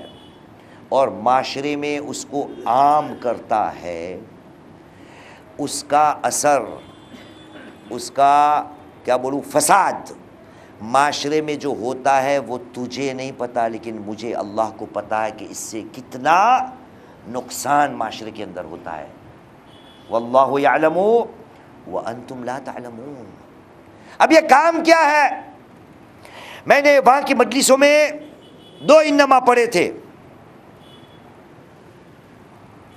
اور معاشرے میں اس کو عام کرتا ہے، اس کا اثر، اس کا کیا بولوں فساد معاشرے میں جو ہوتا ہے وہ تجھے نہیں پتہ، لیکن مجھے اللہ کو پتہ ہے کہ اس سے کتنا نقصان معاشرے کے اندر ہوتا ہے۔ واللہ یعلم وانتم لا تعلمون۔ اب یہ کام کیا ہے؟ میں نے وہاں کی مجلسوں میں 2 انما پڑھے تھے،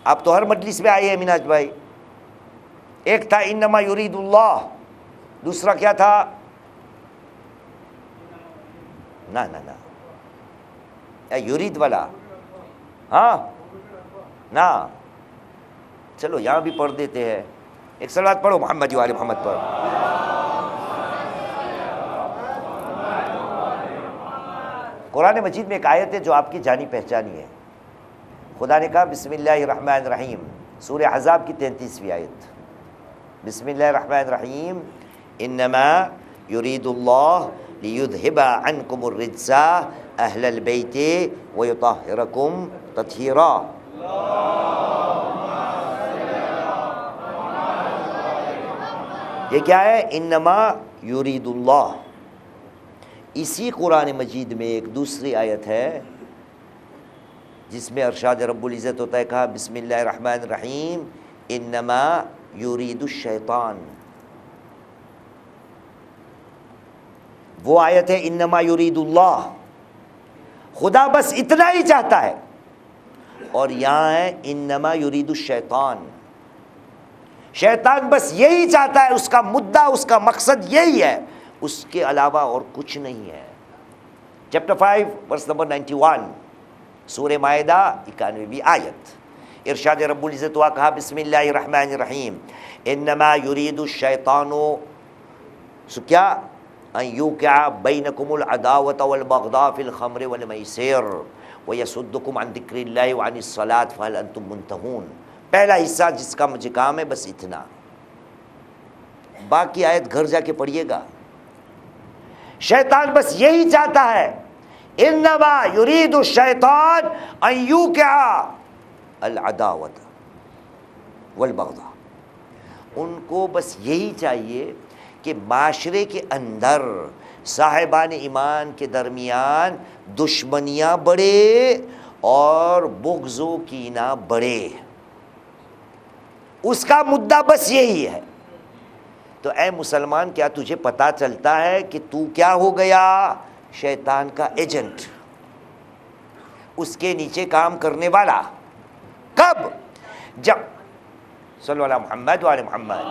آپ تو ہر مجلس میں آئے ہیں مناج بھائی۔ ایک تھا انما یرید اللہ، دوسرا کیا تھا؟ نہ یرید والا، ہاں نہ، چلو یہاں بھی پڑھ دیتے ہیں، ایک صلوات پڑھو محمد و آل محمد پر۔ قرآن مجید میں ایک آیت ہے جو آپ کی جانی پہچانی ہے۔ خدا نے کہا بسم اللہ الرحمن الرحیم، سورہ احزاب کی 33ویں آیت، بسم اللہ الرحمن الرحیم، انما یرید اللہ لیذہب عنکم الرجس اہل البیت ویطہرکم تطہیرا۔ یہ کیا ہے؟ انما یرید اللہ۔ اسی قرآن مجید میں ایک دوسری آیت ہے جس میں ارشاد رب العزت ہوتا ہے، کہا بسم اللہ الرحمن الرحیم انما یرید الشیطان۔ وہ آیت ہے انما یرید اللہ، خدا بس اتنا ہی چاہتا ہے، اور یہاں ہے انما یرید الشیطان، شیطان بس یہی چاہتا ہے، اس کا مدعا، اس کا مقصد یہی ہے، اس کے علاوہ اور کچھ نہیں ہے۔ چیپٹر 5 ورس نمبر 91 سورہ مائدہ 91ویں آیت، ارشاد رب العزت ہوا، کہا بسم اللہ الرحمن الرحیم انما یرید الشیطان، سو کیا؟ ان یوقع بینکم العداوۃ والبغضاء فی الخمر والمیسر ویصدکم عن ذکر اللہ وعن الصلاۃ فہل انتم منتہون۔ پہلا حصہ جس کا مجھے کام ہے بس اتنا، باقی آیت گھر جا کے پڑھیے گا۔ شیطان بس یہی چاہتا ہے، انما یرید الشیطان ان یوقع العداوۃ والبغضاء، ان کو بس یہی چاہیے کہ معاشرے کے اندر صاحبان ایمان کے درمیان دشمنیاں بڑھے اور بغض و کینہ بڑھے، اس کا مدعا بس یہی ہے۔ تو اے مسلمان، کیا تجھے پتا چلتا ہے کہ تو کیا ہو گیا؟ شیطان کا ایجنٹ، اس کے نیچے کام کرنے والا۔ کب؟ جب صلی اللہ محمد وعلی محمد،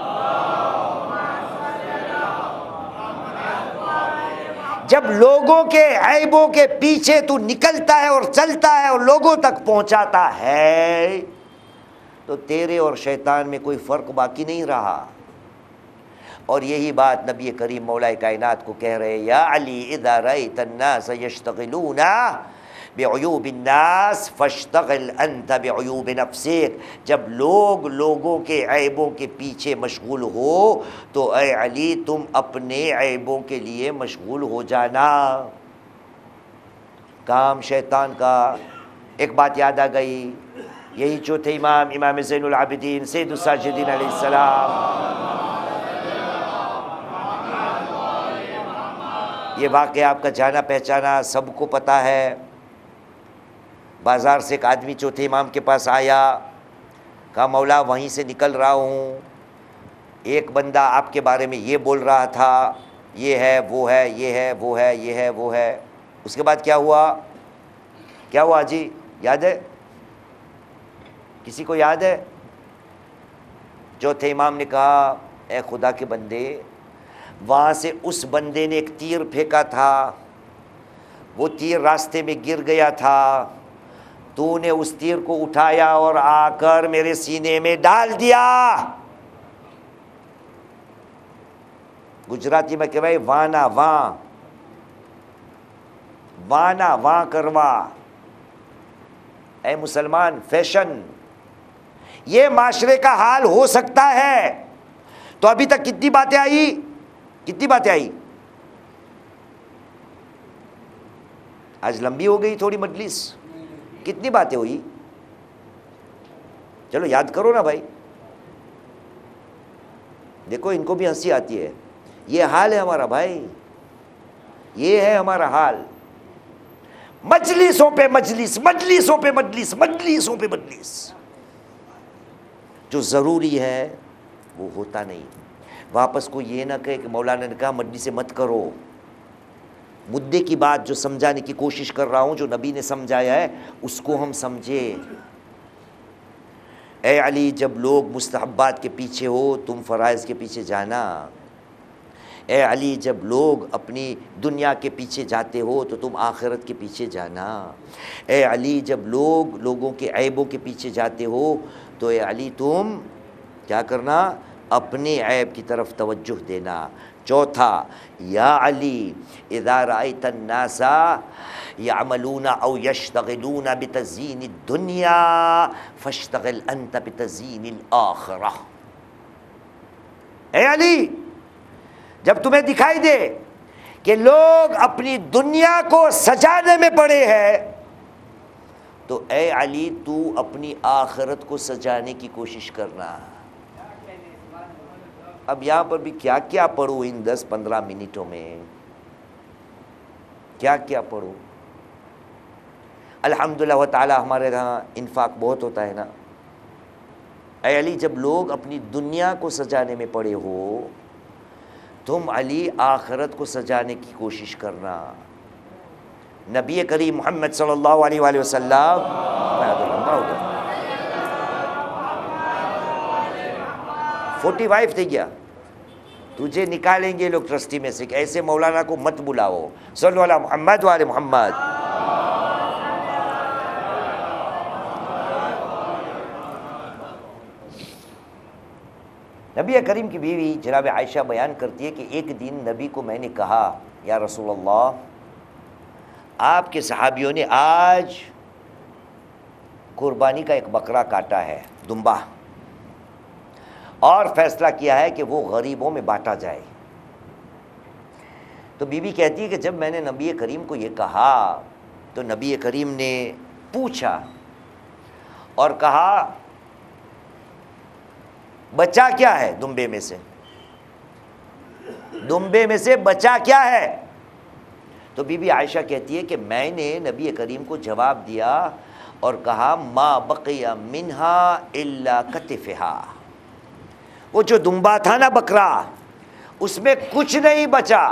جب لوگوں کے عیبوں کے پیچھے تو نکلتا ہے اور چلتا ہے اور لوگوں تک پہنچاتا ہے، تو تیرے اور شیطان میں کوئی فرق باقی نہیں رہا۔ اور یہی بات نبی کریم مولا کائنات کو کہہ رہے، یا علی اذا رأیت الناس یشتغلون بعیوب الناس فاشتغل انت بعیوب نفسک، جب لوگ لوگوں کے عیبوں کے پیچھے مشغول ہو تو اے علی تم اپنے عیبوں کے لیے مشغول ہو جانا۔ کام شیطان کا۔ ایک بات یاد آ گئی، یہی چوتھے امام، امام زین العابدین سید الساجدین علیہ السلام، یہ واقعہ آپ کا جانا پہچانا سب کو پتہ ہے۔ بازار سے ایک آدمی چوتھے امام کے پاس آیا، کہا مولا وہیں سے نکل رہا ہوں، ایک بندہ آپ کے بارے میں یہ بول رہا تھا، یہ ہے وہ ہے، یہ ہے وہ ہے، یہ ہے وہ ہے۔ اس کے بعد کیا ہوا؟ کیا ہوا جی؟ یاد ہے؟ کسی کو یاد ہے؟ چوتھے امام نے کہا اے خدا کے بندے، وہاں سے اس بندے نے ایک تیر پھینکا تھا، وہ تیر راستے میں گر گیا تھا، تو نے اس تیر کو اٹھایا اور آ کر میرے سینے میں ڈال دیا۔ گجراتی میں کہ بھائی وانا واں، وانا واں کروا۔ اے مسلمان، فیشن، یہ معاشرے کا حال ہو سکتا ہے۔ تو ابھی تک کتنی باتیں آئی؟ کتنی باتیں آئی؟ آج لمبی ہو گئی تھوڑی مجلس، کتنی باتیں ہوئی؟ چلو یاد کرو نا بھائی. دیکھو ان کو بھی ہنسی آتی ہے. یہ حال ہے ہمارا بھائی، یہ ہے ہمارا حال. مجلسوں پہ مجلس، مجلسوں پہ مجلس، مجلسوں پہ مجلس. جو ضروری ہے وہ ہوتا نہیں. واپس کو یہ نہ کہے کہ مولانا نے کہا مجلس سے مت کرو. مدعے کی بات جو سمجھانے کی کوشش کر رہا ہوں، جو نبی نے سمجھایا ہے اس کو ہم سمجھے. اے علی، جب لوگ مستحبات کے پیچھے ہو تم فرائض کے پیچھے جانا. اے علی، جب لوگ اپنی دنیا کے پیچھے جاتے ہو تو تم آخرت کے پیچھے جانا. اے علی، جب لوگوں کے عیبوں کے پیچھے جاتے ہو تو اے علی تم کیا کرنا؟ اپنے عیب کی طرف توجہ دینا. چوتھا، یا علی اذا رأیت الناس یعملون او یشتغلون بتزیین الدنیا فاشتغل انت بتزیین الآخرہ. اے علی، جب تمہیں دکھائی دے کہ لوگ اپنی دنیا کو سجانے میں پڑے ہیں تو اے علی تو اپنی آخرت کو سجانے کی کوشش کرنا. اب یہاں پر بھی کیا کیا پڑھوں ان 10-15 منٹوں میں؟ کیا کیا پڑھوں؟ الحمدللہ تعالی ہمارے یہاں انفاق بہت ہوتا ہے نا. اے علی، جب لوگ اپنی دنیا کو سجانے میں پڑے ہو تم علی آخرت کو سجانے کی کوشش کرنا. نبی کریم محمد صلی اللہ علیہ وآلہ وسلم 45 تھے گیا. تجھے نکالیں گے لوگ ٹرسٹی میں سے کہ ایسے مولانا کو مت بلاؤ. صلو علی محمد وآل محمد. نبی کریم کی بیوی جناب عائشہ بیان کرتی ہے کہ ایک دن نبی کو میں نے کہا یا رسول اللہ، آپ کے صحابیوں نے آج قربانی کا ایک بکرا کاٹا ہے، دمبا، اور فیصلہ کیا ہے کہ وہ غریبوں میں بانٹا جائے. تو بی بی کہتی ہے کہ جب میں نے نبی کریم کو یہ کہا تو نبی کریم نے پوچھا اور کہا بچا کیا ہے دمبے میں سے؟ دمبے میں سے بچا کیا ہے؟ تو بی بی عائشہ کہتی ہے کہ میں نے نبی کریم کو جواب دیا اور کہا ما بقی منہا الا کتفہا. وہ جو دمبا تھا نا بکرا، اس میں کچھ نہیں بچا،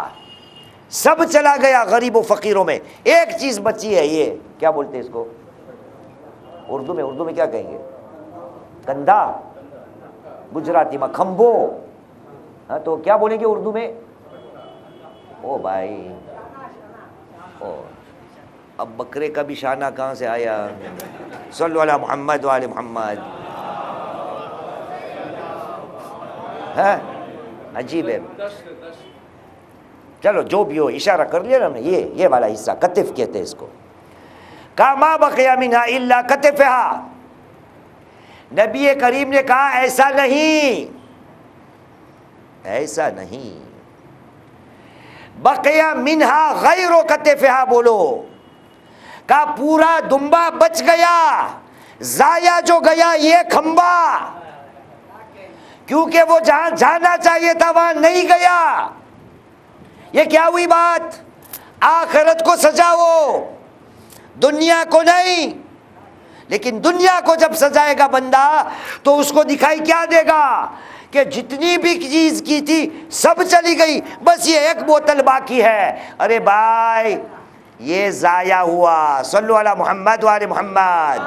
سب چلا گیا غریب و فقیروں میں. ایک چیز بچی ہے، یہ کیا بولتے ہیں اس کو اردو میں کیا کہیں گے؟ کندھا، گجراتی میں کھمبو. ہاں تو کیا بولیں گے اردو میں؟ او بھائی، اب بکرے کا بھی شانہ کہاں سے آیا؟ صلو علی محمد وآل محمد. ہے عجیب ہے. چلو جو بھی ہو، اشارہ کر لیا نا ہم نے. یہ والا حصہ کتف کہتے ہیں اس کو. کہا ما بقی منہا الا کتفہا. نبی کریم نے کہا ایسا نہیں، ایسا نہیں. بقی منہا غیر کتفہا بولو. کہا پورا دمبا بچ گیا، ضائع جو گیا یہ کھمبا، کیونکہ وہ جہاں جانا چاہیے تھا وہاں نہیں گیا. یہ کیا ہوئی بات؟ آخرت کو سجاؤ، دنیا کو نہیں. لیکن دنیا کو جب سجائے گا بندہ تو اس کو دکھائی کیا دے گا کہ جتنی بھی چیز کی تھی سب چلی گئی، بس یہ ایک بوتل باقی ہے. ارے بھائی یہ ضائع ہوا. صلو علی محمد وآل محمد.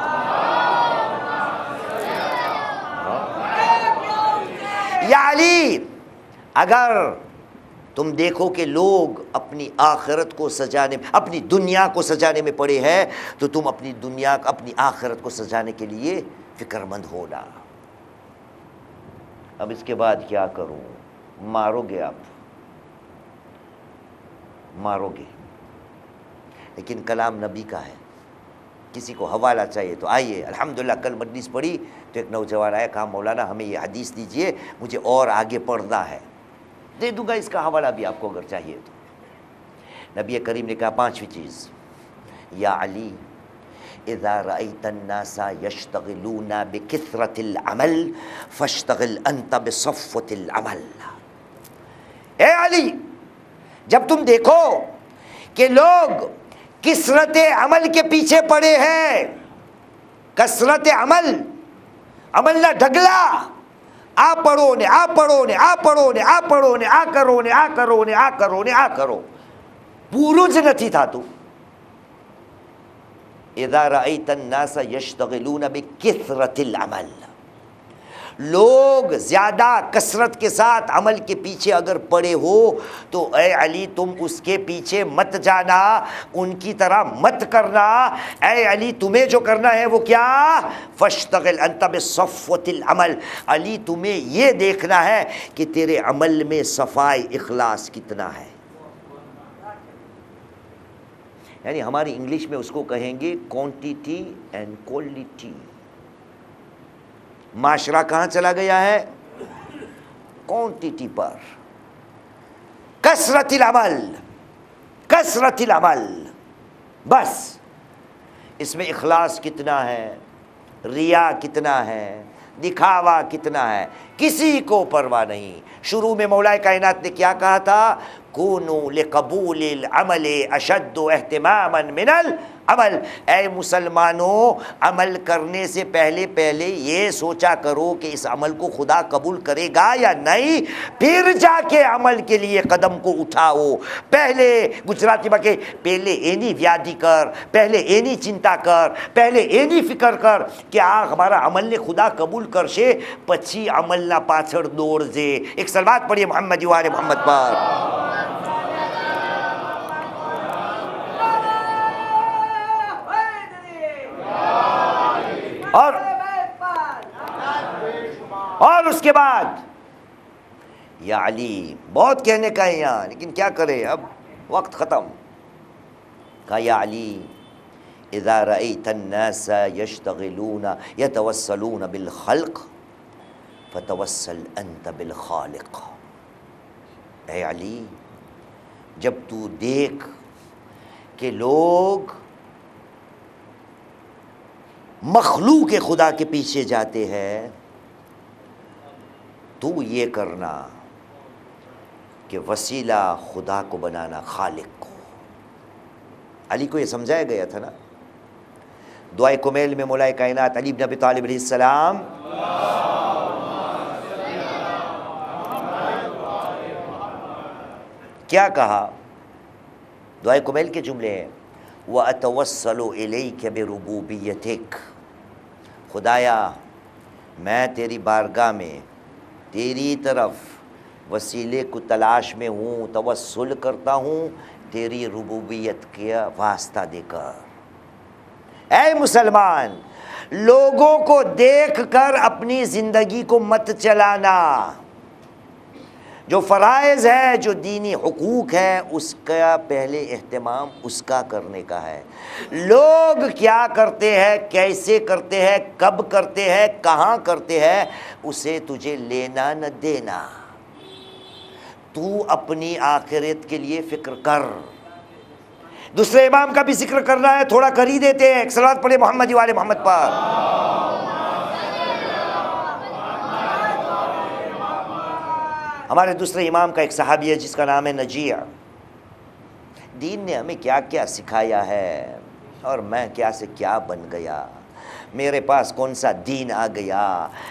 یا علی، اگر تم دیکھو کہ لوگ اپنی آخرت کو سجانے، اپنی دنیا کو سجانے میں پڑے ہیں تو تم اپنی دنیا، اپنی آخرت کو سجانے کے لیے فکر مند ہونا. اب اس کے بعد کیا کروں؟ مارو گے آپ، مارو گے. لیکن کلام نبی کا ہے. کسی کو حوالہ چاہیے تو آئیے. الحمدللہ کل مجلس پڑھی تو ایک نوجوان آیا، کہا مولانا ہمیں یہ حدیث دیجئے، مجھے اور آگے پڑھنا ہے. دے دوں گا اس کا حوالہ بھی آپ کو اگر چاہیے تو. نبی کریم نے کہا 5ویں چیز، یا علی اذا رأیت الناس یشتغلون بکثرت العمل فاشتغل انت بصفوة العمل. اے علی جب تم دیکھو کہ لوگ کثرت عمل کے پیچھے پڑے ہیں، کثرت عمل، عمل نہ ڈھگلا، آ پڑھو نے آ پڑھو نے آ پڑھو نے آ پڑھو نے آ کرو نے آ کرو نے آ کرو نے آ کرو، پورج نتھی تھا تو. اذا رأیت الناس یشتغلون بکثرت العمل، لوگ زیادہ کثرت کے ساتھ عمل کے پیچھے اگر پڑے ہو تو اے علی تم اس کے پیچھے مت جانا، ان کی طرح مت کرنا. اے علی تمہیں جو کرنا ہے وہ کیا؟ فاشتغل انت بصفوة العمل. علی تمہیں یہ دیکھنا ہے کہ تیرے عمل میں صفائی اخلاص کتنا ہے. یعنی ہماری انگلش میں اس کو کہیں گے کوانٹیٹی اینڈ کوالٹی. معاشرہ کہاں چلا گیا ہے؟ کوانٹیٹی پر. کثرت العمل، کثرت العمل، بس اس میں اخلاص کتنا ہے، ریا کتنا ہے، دکھاوا کتنا ہے، کسی کو پرواہ نہیں. شروع میں مولا کائنات نے کیا کہا تھا؟ کونوا لقبول العمل اشد اہتماما من العمل. اے مسلمانوں عمل کرنے سے پہلے یہ سوچا کرو کہ اس عمل کو خدا قبول کرے گا یا نہیں، پھر جا کے عمل کے لیے قدم کو اٹھاؤ. پہلے گجراتی میں کہ پہلے اینی ویادی کر، پہلے اینی چنتا کر، پہلے اینی فکر کر کہ ہمارا عمل نے خدا قبول کرشے، پچھی عمل نہ پاچھڑ دوڑ دے. ایک صلوات پڑھیے محمد وآل محمد پر. اور اس کے بعد یا علی، بہت کہنے کا ہے یہاں لیکن کیا کرے اب وقت ختم. کہا یا علی اذا رأیت الناس یشتغلون یتوسلون بالخلق فتوسل انت بالخالق. اے علی جب تو دیکھ کہ لوگ مخلوق خدا کے پیچھے جاتے ہیں تو یہ کرنا کہ وسیلہ خدا کو بنانا، خالق کو. علی کو یہ سمجھایا گیا تھا نا دعائے کمیل میں. مولا کائنات علی بن ابی طالب علیہ السلام کیا کہا؟ دعائے کمیل کے جملے ہیں وَأَتَوَسَّلُ إِلَيْكَ بِرُبُوبِيَّتِكَ. خدایا میں تیری بارگاہ میں تیری طرف وسیلے کو تلاش میں ہوں، توسل کرتا ہوں تیری ربوبیت کا واسطہ دے کر. اے مسلمان لوگوں کو دیکھ کر اپنی زندگی کو مت چلانا. جو فرائض ہے، جو دینی حقوق ہے، اس کا پہلے اہتمام اس کا کرنے کا ہے. لوگ کیا کرتے ہیں، کیسے کرتے ہیں، کب کرتے ہیں، کہاں کرتے ہیں، اسے تجھے لینا نہ دینا. تو اپنی آخرت کے لیے فکر کر. دوسرے امام کا بھی ذکر کرنا ہے، تھوڑا کر ہی دیتے ہیں. ایک صلوات پڑھے محمد والے محمد پر. ہمارے دوسرے امام کا ایک صحابی ہے جس کا نام ہے نجیع. دین نے ہمیں کیا کیا سکھایا ہے اور میں کیا سے کیا بن گیا، میرے پاس کون سا دین آ گیا،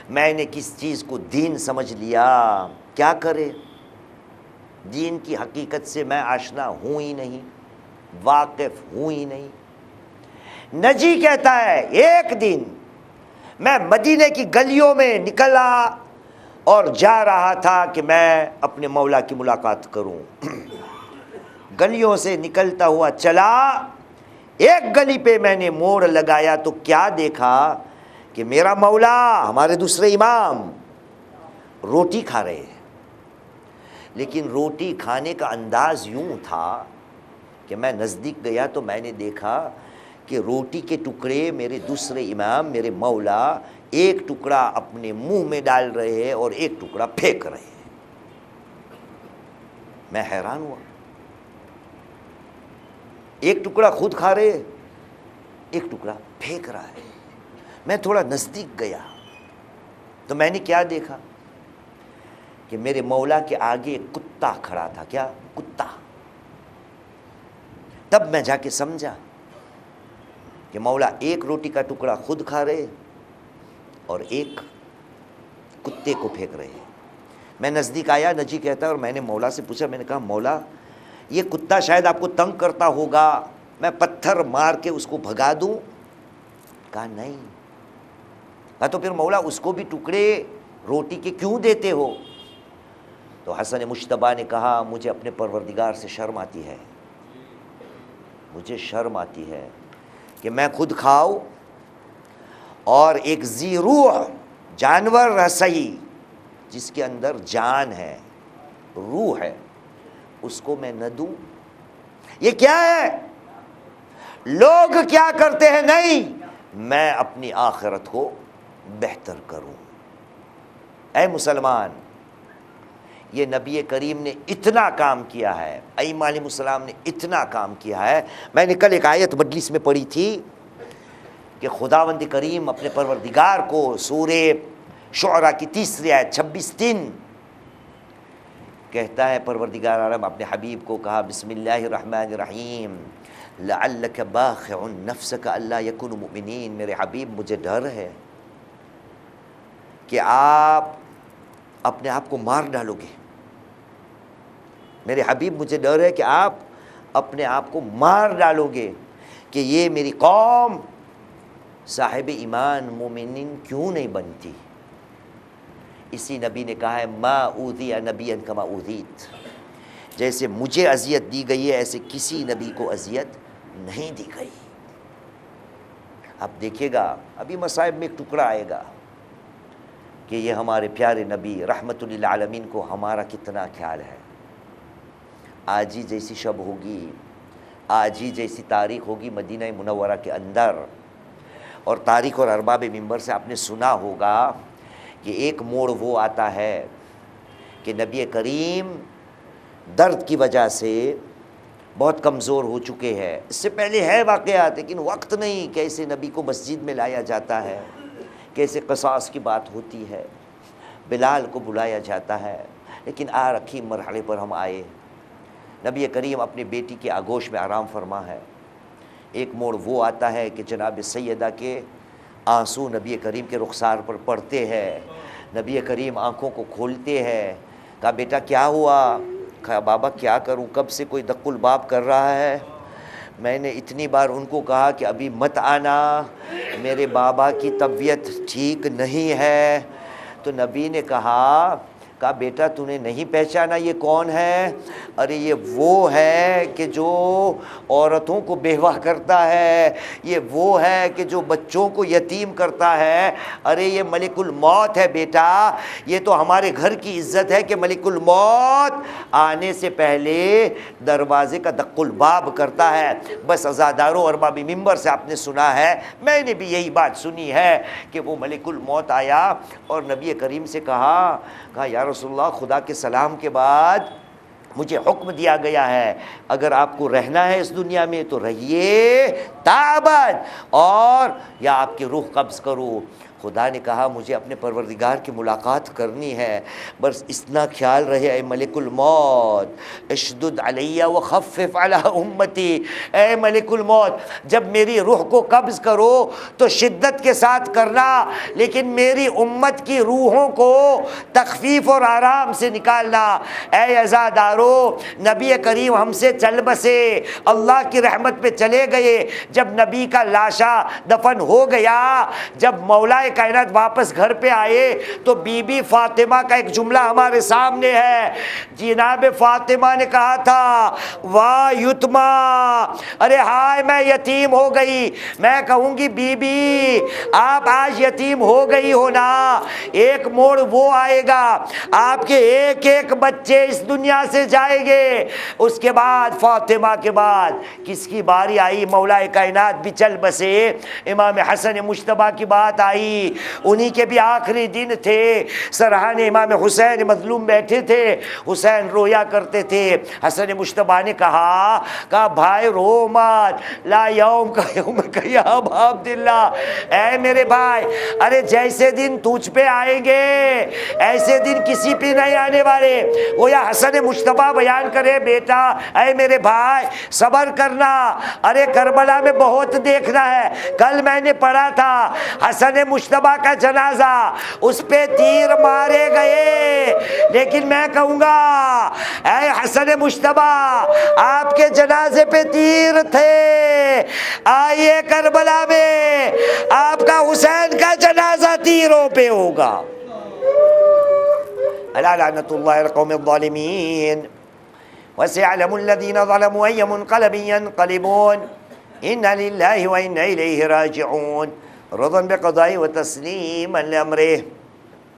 میں نے کس چیز کو دین سمجھ لیا. کیا کرے، دین کی حقیقت سے میں آشنا ہوں ہی نہیں، واقف ہوں ہی نہیں. نجی کہتا ہے ایک دن میں مدینے کی گلیوں میں نکلا اور جا رہا تھا کہ میں اپنے مولا کی ملاقات کروں. گلیوں سے نکلتا ہوا چلا، ایک گلی پہ میں نے موڑ لگایا تو کیا دیکھا کہ میرا مولا ہمارے دوسرے امام روٹی کھا رہے ہیں. لیکن روٹی کھانے کا انداز یوں تھا کہ میں نزدیک گیا تو میں نے دیکھا کہ روٹی کے ٹکڑے میرے دوسرے امام میرے مولا ایک ٹکڑا اپنے منہ میں ڈال رہے ہیں اور ایک ٹکڑا پھینک رہے ہیں. میں حیران ہوا. ایک ٹکڑا خود کھا رہے ایک ٹکڑا پھینک رہا ہے. میں تھوڑا نزدیک گیا تو میں نے کیا دیکھا کہ میرے مولا کے آگے ایک کتا کھڑا تھا. کیا؟ کتا. تب میں جا کے سمجھا کہ مولا ایک روٹی کا ٹکڑا خود کھا رہے اور ایک کتے کو پھینک رہے ہیں. میں نزدیک آیا, نجی کہتا ہے, اور میں نے مولا سے پوچھا, میں نے کہا مولا یہ کتا شاید آپ کو تنگ کرتا ہوگا, میں پتھر مار کے اس کو بھگا دوں؟ کہا نہیں. کہا تو پھر مولا اس کو بھی ٹکڑے روٹی کے کیوں دیتے ہو؟ تو حسن مجتبیٰ نے کہا مجھے اپنے پروردگار سے شرم آتی ہے, مجھے شرم آتی ہے کہ میں خود کھاؤں اور ایک ذی روح جانور رسائی جس کے اندر جان ہے, روح ہے, اس کو میں نہ دوں. یہ کیا ہے؟ لوگ کیا کرتے ہیں, نہیں, میں اپنی آخرت کو بہتر کروں. اے مسلمان, یہ نبی کریم نے اتنا کام کیا ہے, ائمہ علیہ السلام نے اتنا کام کیا ہے. میں نے کل ایک آیت مجلس میں پڑھی تھی کہ خداوند کریم اپنے پروردگار کو سورہ شعراء کی 30 آیت 26 کہتا ہے, پروردگار عالم اپنے حبیب کو کہا بسم اللہ الرحمن الرحیم لعلک باخع نفسک الا یکونوا مؤمنین. میرے حبیب مجھے ڈر ہے کہ آپ اپنے آپ کو مار ڈالو گے. میرے حبیب مجھے ڈر ہے کہ آپ اپنے آپ کو مار ڈالو گے کہ یہ میری قوم صاحب ایمان مومنین کیوں نہیں بنتی. اسی نبی نے کہا ہے ما اوذی نبیا کما اوذیت, جیسے مجھے اذیت دی گئی ہے ایسے کسی نبی کو اذیت نہیں دی گئی. اب دیکھیے گا ابھی مصائب میں ایک ٹکڑا آئے گا کہ یہ ہمارے پیارے نبی رحمت للعالمین کو ہمارا کتنا خیال ہے. آج ہی جیسی شب ہوگی, آج ہی جیسی تاریخ ہوگی مدینہ منورہ کے اندر, اور تاریخ اور ارباب منبر سے آپ نے سنا ہوگا کہ ایک موڑ وہ آتا ہے کہ نبی کریم درد کی وجہ سے بہت کمزور ہو چکے ہیں. اس سے پہلے ہے واقعات لیکن وقت نہیں, کیسے نبی کو مسجد میں لایا جاتا ہے, کیسے قصاص کی بات ہوتی ہے, بلال کو بلایا جاتا ہے. لیکن آ رکھی مرحلے پر ہم آئے, نبی کریم اپنی بیٹی کے آغوش میں آرام فرما ہے. ایک موڑ وہ آتا ہے کہ جناب سیدہ کے آنسو نبی کریم کے رخسار پر پڑتے ہیں. نبی کریم آنکھوں کو کھولتے ہیں. کہا بیٹا کیا ہوا؟ کہا بابا کیا کروں, کب سے کوئی دق الباب کر رہا ہے. میں نے اتنی بار ان کو کہا کہ ابھی مت آنا, میرے بابا کی طبیعت ٹھیک نہیں ہے. تو نبی نے کہا بیٹا تو نے نہیں پہچانا یہ کون ہے؟ ارے یہ وہ ہے کہ جو عورتوں کو بیوہ کرتا ہے, یہ وہ ہے کہ جو بچوں کو یتیم کرتا ہے. ارے یہ ملک الموت ہے بیٹا, یہ تو ہمارے گھر کی عزت ہے کہ ملک الموت آنے سے پہلے دروازے کا دق الباب کرتا ہے. بس عزاداروں اور بابی ممبر سے آپ نے سنا ہے, میں نے بھی یہی بات سنی ہے کہ وہ ملک الموت آیا اور نبی کریم سے کہا یا رسول اللہ خدا کے سلام کے بعد مجھے حکم دیا گیا ہے اگر آپ کو رہنا ہے اس دنیا میں تو رہیے تابد, اور یا آپ کی روح قبض کرو. خدا نے کہا مجھے اپنے پروردگار کی ملاقات کرنی ہے, بس اتنا خیال رہے اے ملک الموت اشدد علیہ وخفف علی امتی. اے ملک الموت جب میری روح کو قبض کرو تو شدت کے ساتھ کرنا, لیکن میری امت کی روحوں کو تخفیف اور آرام سے نکالنا. اے عزادارو نبی کریم ہم سے چل بسے, اللہ کی رحمت پہ چلے گئے. جب نبی کا لاشا دفن ہو گیا, جب مولا کائنات واپس گھر پہ آئے تو بی بی فاطمہ کا ایک جملہ ہمارے سامنے ہے. جناب فاطمہ نے کہا تھا واہ یتما, ارے ہائے میں یتیم ہو گئی. میں کہوں گی بی بی آپ آج یتیم ہو گئی ہو نا, ایک موڑ وہ آئے گا آپ کے ایک ایک بچے اس دنیا سے جائیں گے. اس کے بعد فاطمہ کے بعد کس کی باری آئی؟ مولا کائنات بھی چل بسے. امام حسن مجتبیٰ کی بات آئی, تھی، انہی کے بھی آخری دن تھے، سرحان امام حسین مظلوم بیٹھے تھے، حسین رویا کرتے تھے۔ حسن مجتبیٰ نے کہا بھائی رو مت، لا یوم کا یوم کا یا ابا عبداللہ، اے میرے بھائی، ارے جیسے دن تجھ پہ آئیں گے ایسے دن کسی پہ نہیں آنے والے۔ وہ یا حسن مجتبیٰ بیان کرے بیٹا اے میرے بھائی صبر کرنا، ارے کربلا میں بہت دیکھنا ہے۔ کل میں نے پڑھا تھا حسن مجتبیٰ کا جنازہ، اس پہ تیر مارے گئے، لیکن میں کہوں گا اے حسن مجتبیٰ آپ کے جنازے پہ تیر تھے، آئیے کربلا میں آپ کا حسین کا جنازہ تیروں پہ ہوگا۔ الا لعنۃ اللہ علی القوم الظالمین وسيعلم الذين ظلموا أي منقلب ينقلبون إنا لله وإنا إليه راجعون رضا بقضائه وتسليما لأمره